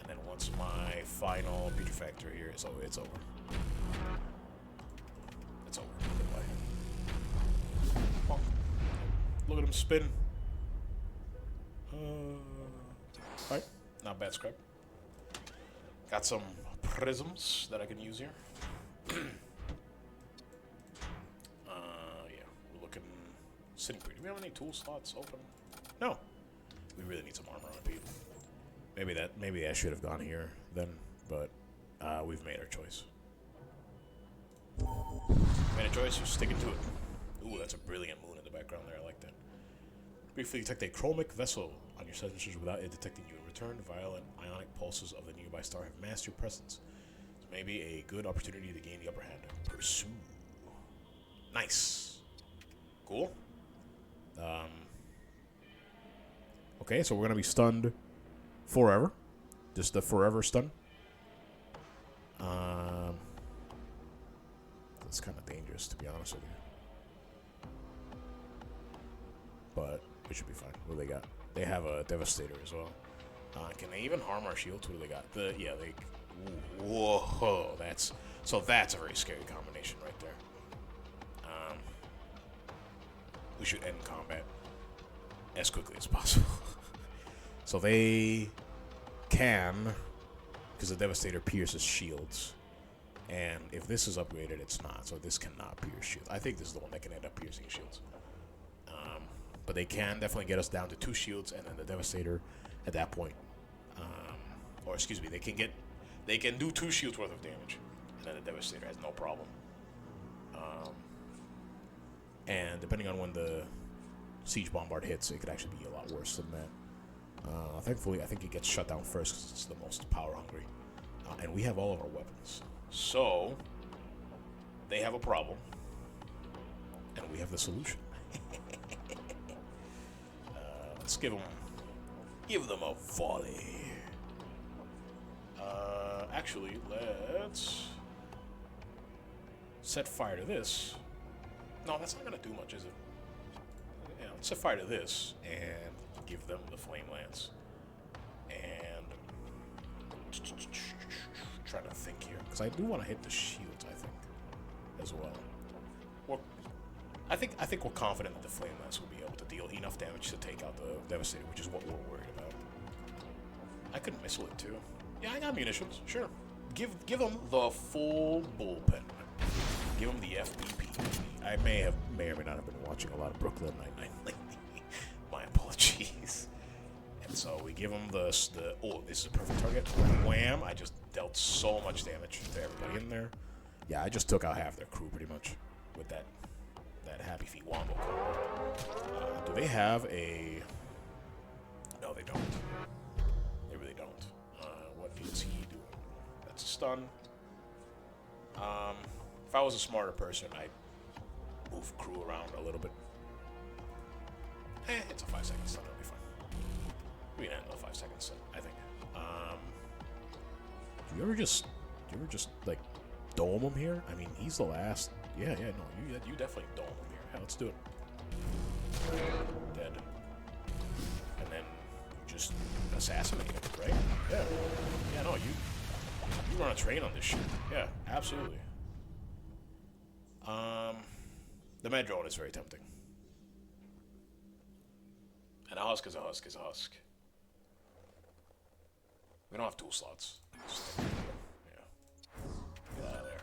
and then once my final putrefactor here is over, it's over. It's over. Goodbye. Look at him spin. Alright, not bad scrap. Got some prisms that I can use here. Yeah, we're looking sitting pretty. Do we have any tool slots open? No. We really need some armor on people. Maybe I should have gone here then, but we've made our choice. Made a choice, we're sticking to it. Ooh, that's a brilliant moon in the background there, I like that. Briefly detect a chromic vessel on your sensors without it detecting you. In return, violent ionic pulses of the nearby star have masked your presence. So maybe a good opportunity to gain the upper hand. Pursue. Nice. Cool. Okay, so we're gonna be stunned forever. Just the forever stun. That's kind of dangerous, to be honest with you. But we should be fine. What do they got? They have a Devastator as well. Can they even harm our shields? What do they got? Whoa, that's a very scary combination right there. We should end combat as quickly as possible. So they can, because the Devastator pierces shields, and if this is upgraded, it's not. So this cannot pierce shields. I think this is the one that can end up piercing shields. But they can definitely get us down to 2 shields, and then the Devastator at that point, or excuse me, they can do 2 shields worth of damage, and then the Devastator has no problem. And depending on when the Siege Bombard hits, it could actually be a lot worse than that. Thankfully, I think it gets shut down first because it's the most power hungry, and we have all of our weapons. So they have a problem, and we have the solution. Let's give them a volley. Actually, let's set fire to this. No, that's not gonna do much, is it? Yeah, let's set fire to this and give them the flame lance. And trying to think here, because I do want to hit the shields, I think, as well. I think we're confident that the flame lance will be able to deal enough damage to take out the Devastator, which is what we're worried about. I could missile it too. Yeah, I got munitions. Sure. Give them the full bullpen. Give them the FBP. I may or may not have been watching a lot of Brooklyn Nine-Nine lately. My apologies. And so we give them oh, this is a perfect target. Wham! I just dealt so much damage to everybody in there. Yeah, I just took out half their crew pretty much with that Happy Feet Wombo combo. Do they have a... No, they don't. They really don't. What is he doing? That's a stun. If I was a smarter person, I'd move crew around a little bit. It's a 5-second stun. It'll be fine. We can handle a 5-second stun, I think. Do you ever just like dome him here? I mean, he's the last. Yeah, no, you definitely dome him here. Yeah, let's do it. Dead. And then you just assassinate him, right? Yeah, no, you run a train on this shit. Yeah, absolutely. The med drone is very tempting. And a husk is a husk is a husk. We don't have tool slots. Yeah. Get out of there.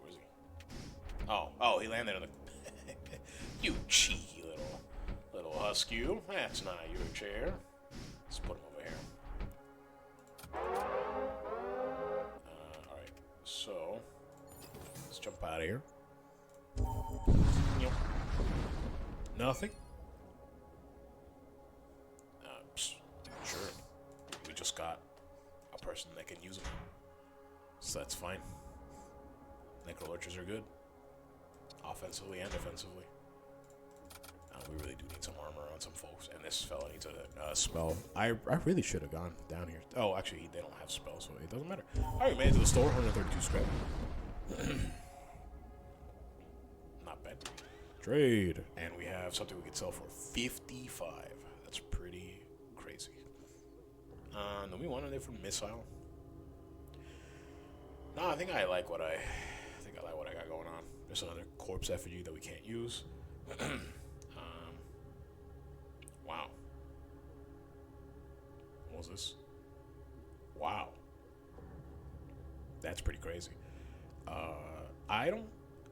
Where's he? Oh, he landed on the... You cheeky little husk you. That's not your chair. Let's put him over here. Alright, so... Let's jump out of here. Yep. Nothing? Sure. We just got a person that can use them. So that's fine. Necrolurchers are good. Offensively and defensively. We really do need some armor on some folks. And this fella needs a spell. I really should have gone down here. Oh, actually, they don't have spells, so it doesn't matter. Alright, we made it to the store. 132 scrap. bad. Trade. And we have something we can sell for 55. That's pretty crazy. Do we want a different missile? No, I think I like what I got going on. There's another corpse effigy that we can't use. Wow. What was this? Wow. That's pretty crazy.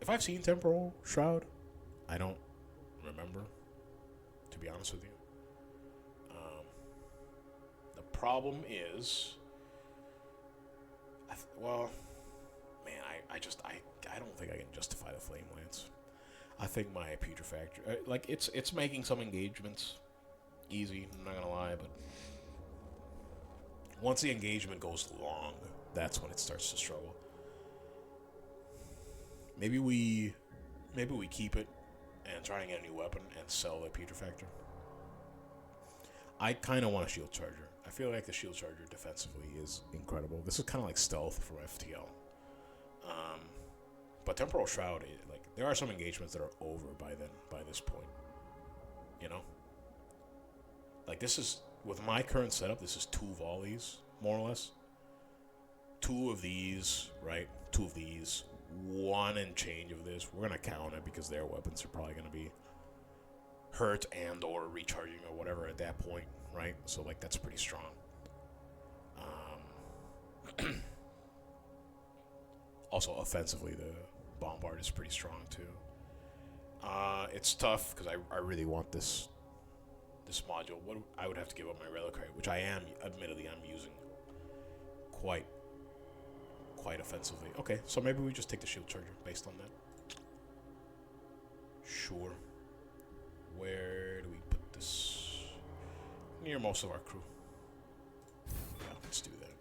If I've seen Temporal Shroud, I don't remember, to be honest with you. The problem is, I don't think I can justify the Flame Lance. I think my Putrefactor, it's making some engagements easy, I'm not gonna lie, but once the engagement goes long, that's when it starts to struggle. Maybe we keep it and try and get a new weapon and sell the Putrefactor. I kind of want a Shield Charger. I feel like the Shield Charger defensively is incredible. This is kind of like stealth from FTL. But Temporal Shroud, there are some engagements that are over by this point. You know? This is, with my current setup, this is 2 volleys, more or less. 2 of these, right? 2 of these. 1 and change of this. We're going to count it because their weapons are probably going to be hurt and or recharging or whatever at that point, right? So, that's pretty strong. Also, offensively, the Bombard is pretty strong, too. It's tough because I really want this module. I would have to give up my Relic Freighter, which admittedly, I'm using quite offensively. Okay, so maybe we just take the Shield Charger based on that. Sure. Where do we put this? Near most of our crew. Yeah, let's do that.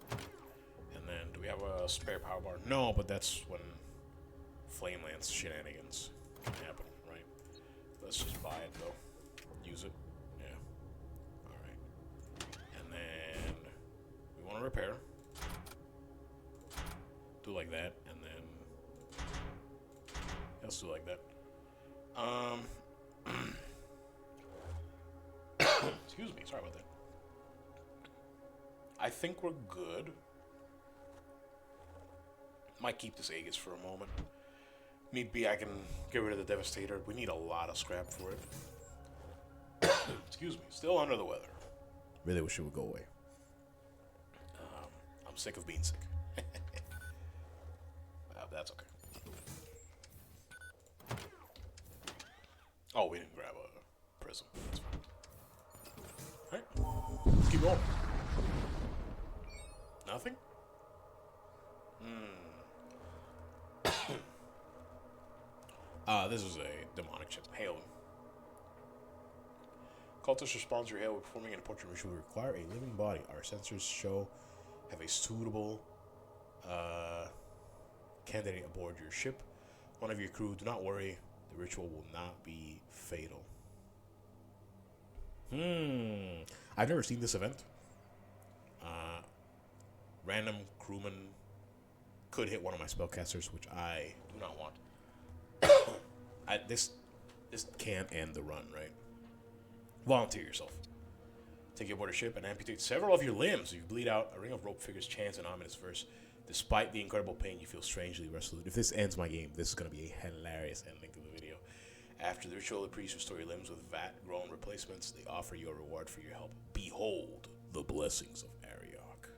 And then, do we have a spare power bar? No, but that's when Flame Lance shenanigans can happen, right? Let's just buy it, though. Use it. Yeah. Alright. And then, we want to repair. Do like that, and then let's do like that. Excuse me, sorry about that. I think we're good. Might keep this Aegis for a moment. Need be, I can get rid of the Devastator. We need a lot of scrap for it. Excuse me, still under the weather. Really wish it would go away. I'm sick of being sick. That's okay. Oh, we didn't grab a prism. That's fine. Alright. Let's keep going. Nothing? This is a demonic chip. Hail. Cultist responds to your hail when performing an portrait ritual will require a living body. Our sensors have a suitable candidate aboard your ship. One of your crew, do not worry, the ritual will not be fatal. I've never seen this event. Random crewman could hit one of my spellcasters, which I do not want. This can't end the run, right? Volunteer yourself. Take you aboard a ship and amputate several of your limbs. You bleed out. A ring of rope figures chants an ominous verse. Despite the incredible pain, you feel strangely resolute. If this ends my game, this is going to be a hilarious ending to the video. After the ritual, the priests restore your limbs with vat-grown replacements. They offer you a reward for your help. Behold the blessings of Ariok.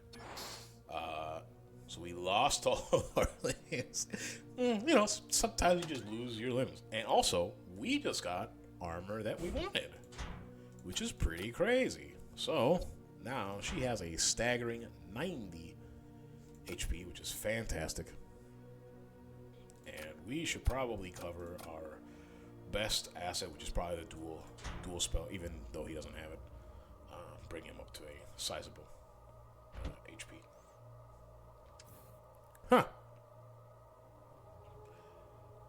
So we lost all of our limbs. Sometimes you just lose your limbs. And also, we just got armor that we wanted, which is pretty crazy. So, now she has a staggering 90 HP, which is fantastic. And we should probably cover our best asset, which is probably the dual spell, even though he doesn't have it. Bring him up to a sizable HP. Huh.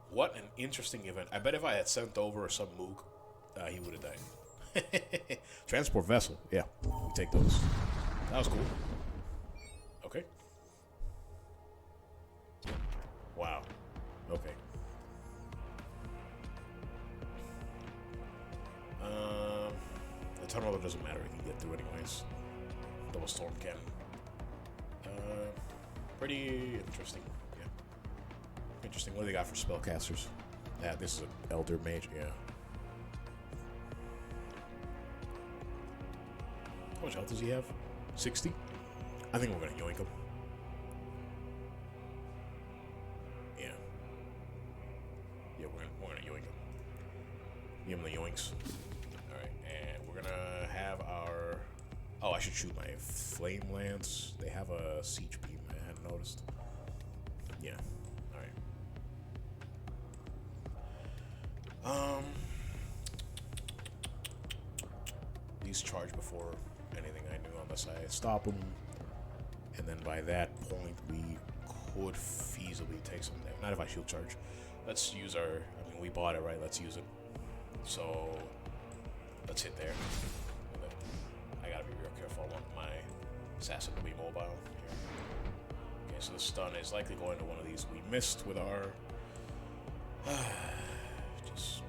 What an interesting event. I bet if I had sent over some Mook, he would have died. Transport vessel. Yeah, we take those. That was cool. Okay. Wow. Okay. tunnel, it doesn't matter. We can get through anyways. Double storm cannon. Pretty interesting. Yeah. Interesting. What do they got for spellcasters? Yeah, this is an Elder Mage. Yeah. How much health does he have? 60? I think we're gonna yoink him. Yeah. Yeah, we're gonna yoink him. Give him the yoinks. Alright, and we're gonna have our... Oh, I should shoot my flame lance. They have a siege beam. I hadn't noticed. Yeah. Alright. These charge before anything I knew unless I stop them. And then by that point, we could feasibly take some damage. Not if I shield charge. Let's use our... I mean, we bought it, right? Let's use it. So, let's hit there. I gotta be real careful. I want my assassin to be mobile here. Okay, so the stun is likely going to one of these we missed with our... just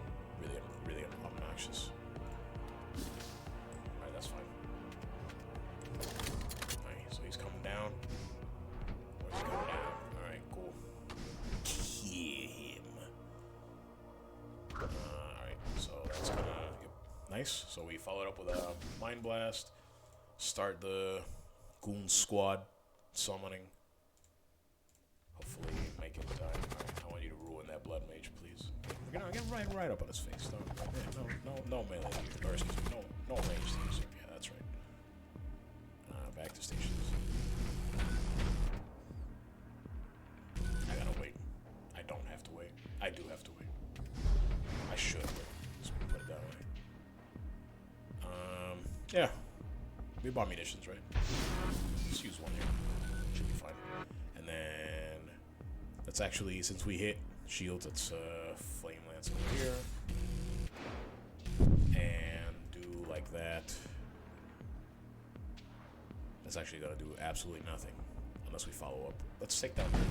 really obnoxious. Alright, that's fine. Alright, so he's coming down. Where's he coming down? Alright, cool. Kill him. Alright, so that's gonna... Yep, nice. So we followed up with a Mind Blast. Start the Goon Squad summoning. Hopefully make it time. Alright, I want you to ruin that Blood Mage, please. We're gonna get right up on his face. No melee here. Or excuse me, no range things. Yeah, that's right. Back to stations. I gotta wait. I don't have to wait. I do have to wait. I should wait. Let's put it that way. Yeah. We bought munitions, right? Let's use one here. Should be fine. And then let's actually, since we hit shields, let's flame lance over here. And do like that. That's actually gonna do absolutely nothing unless we follow up. Let's take that one.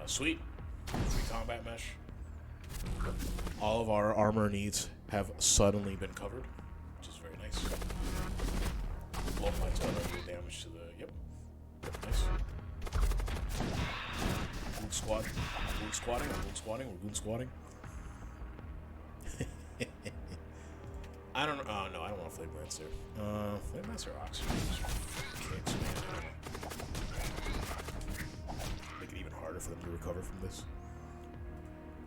Sweet. 3 combat mesh. All of our armor needs have suddenly been covered, which is very nice. Blow my total damage to the... Yep. Nice. Goon squad. Goon squatting. Goon squatting. We're goon squatting. I don't know. No, I don't want Flame Lance there. Flame Lance or Oxygen? Kicks, man. Make it even harder for them to recover from this.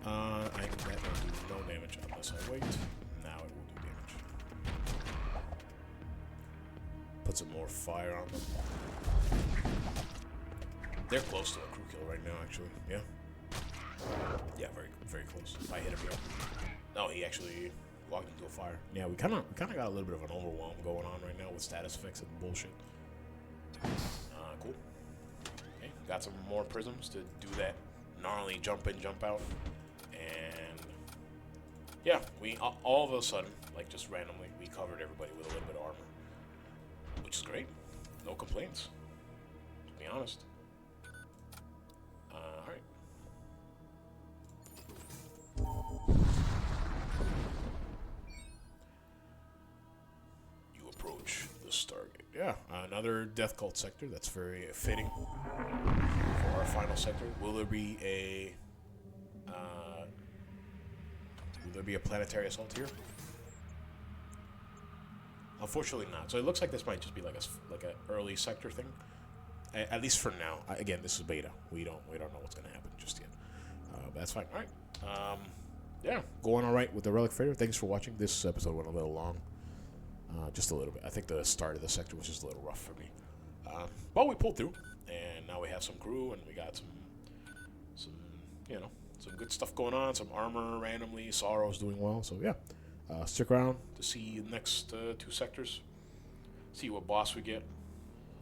That will do no damage unless I wait. Now it will do damage. Put some more fire on them. They're close to a crew kill right now, actually. Yeah. Yeah, very close. If I hit him here. No, he actually walked into a fire. Yeah, we kind of got a little bit of an overwhelm going on right now with status effects and bullshit. Cool. Okay, got some more prisms to do that gnarly jump in, jump out. And yeah, we all of a sudden, like just randomly, we covered everybody with a little bit of armor, which is great. No complaints, to be honest. All right. You approach the Stargate. Yeah, another Death Cult sector. That's very fitting for our final sector. Will there be a planetary assault here? Unfortunately not. So it looks like this might just be like a early sector thing. At least for now. Again, this is beta. We don't know what's gonna happen just yet. But that's fine. All right. Yeah, going all right with the Relic Freighter. Thanks for watching. This episode went a little long. Just a little bit. I think the start of the sector was just a little rough for me. But we pulled through, and now we have some crew, and we got some some good stuff going on. Some armor randomly. Sorrow's doing well. So yeah, stick around to see the next 2 sectors. See what boss we get.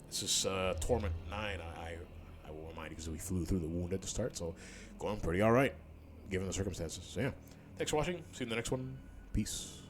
This is Torment 9. I will remind you because we flew through the wound at the start, so going pretty all right given the circumstances. So yeah, thanks for watching. See you in the next one. Peace.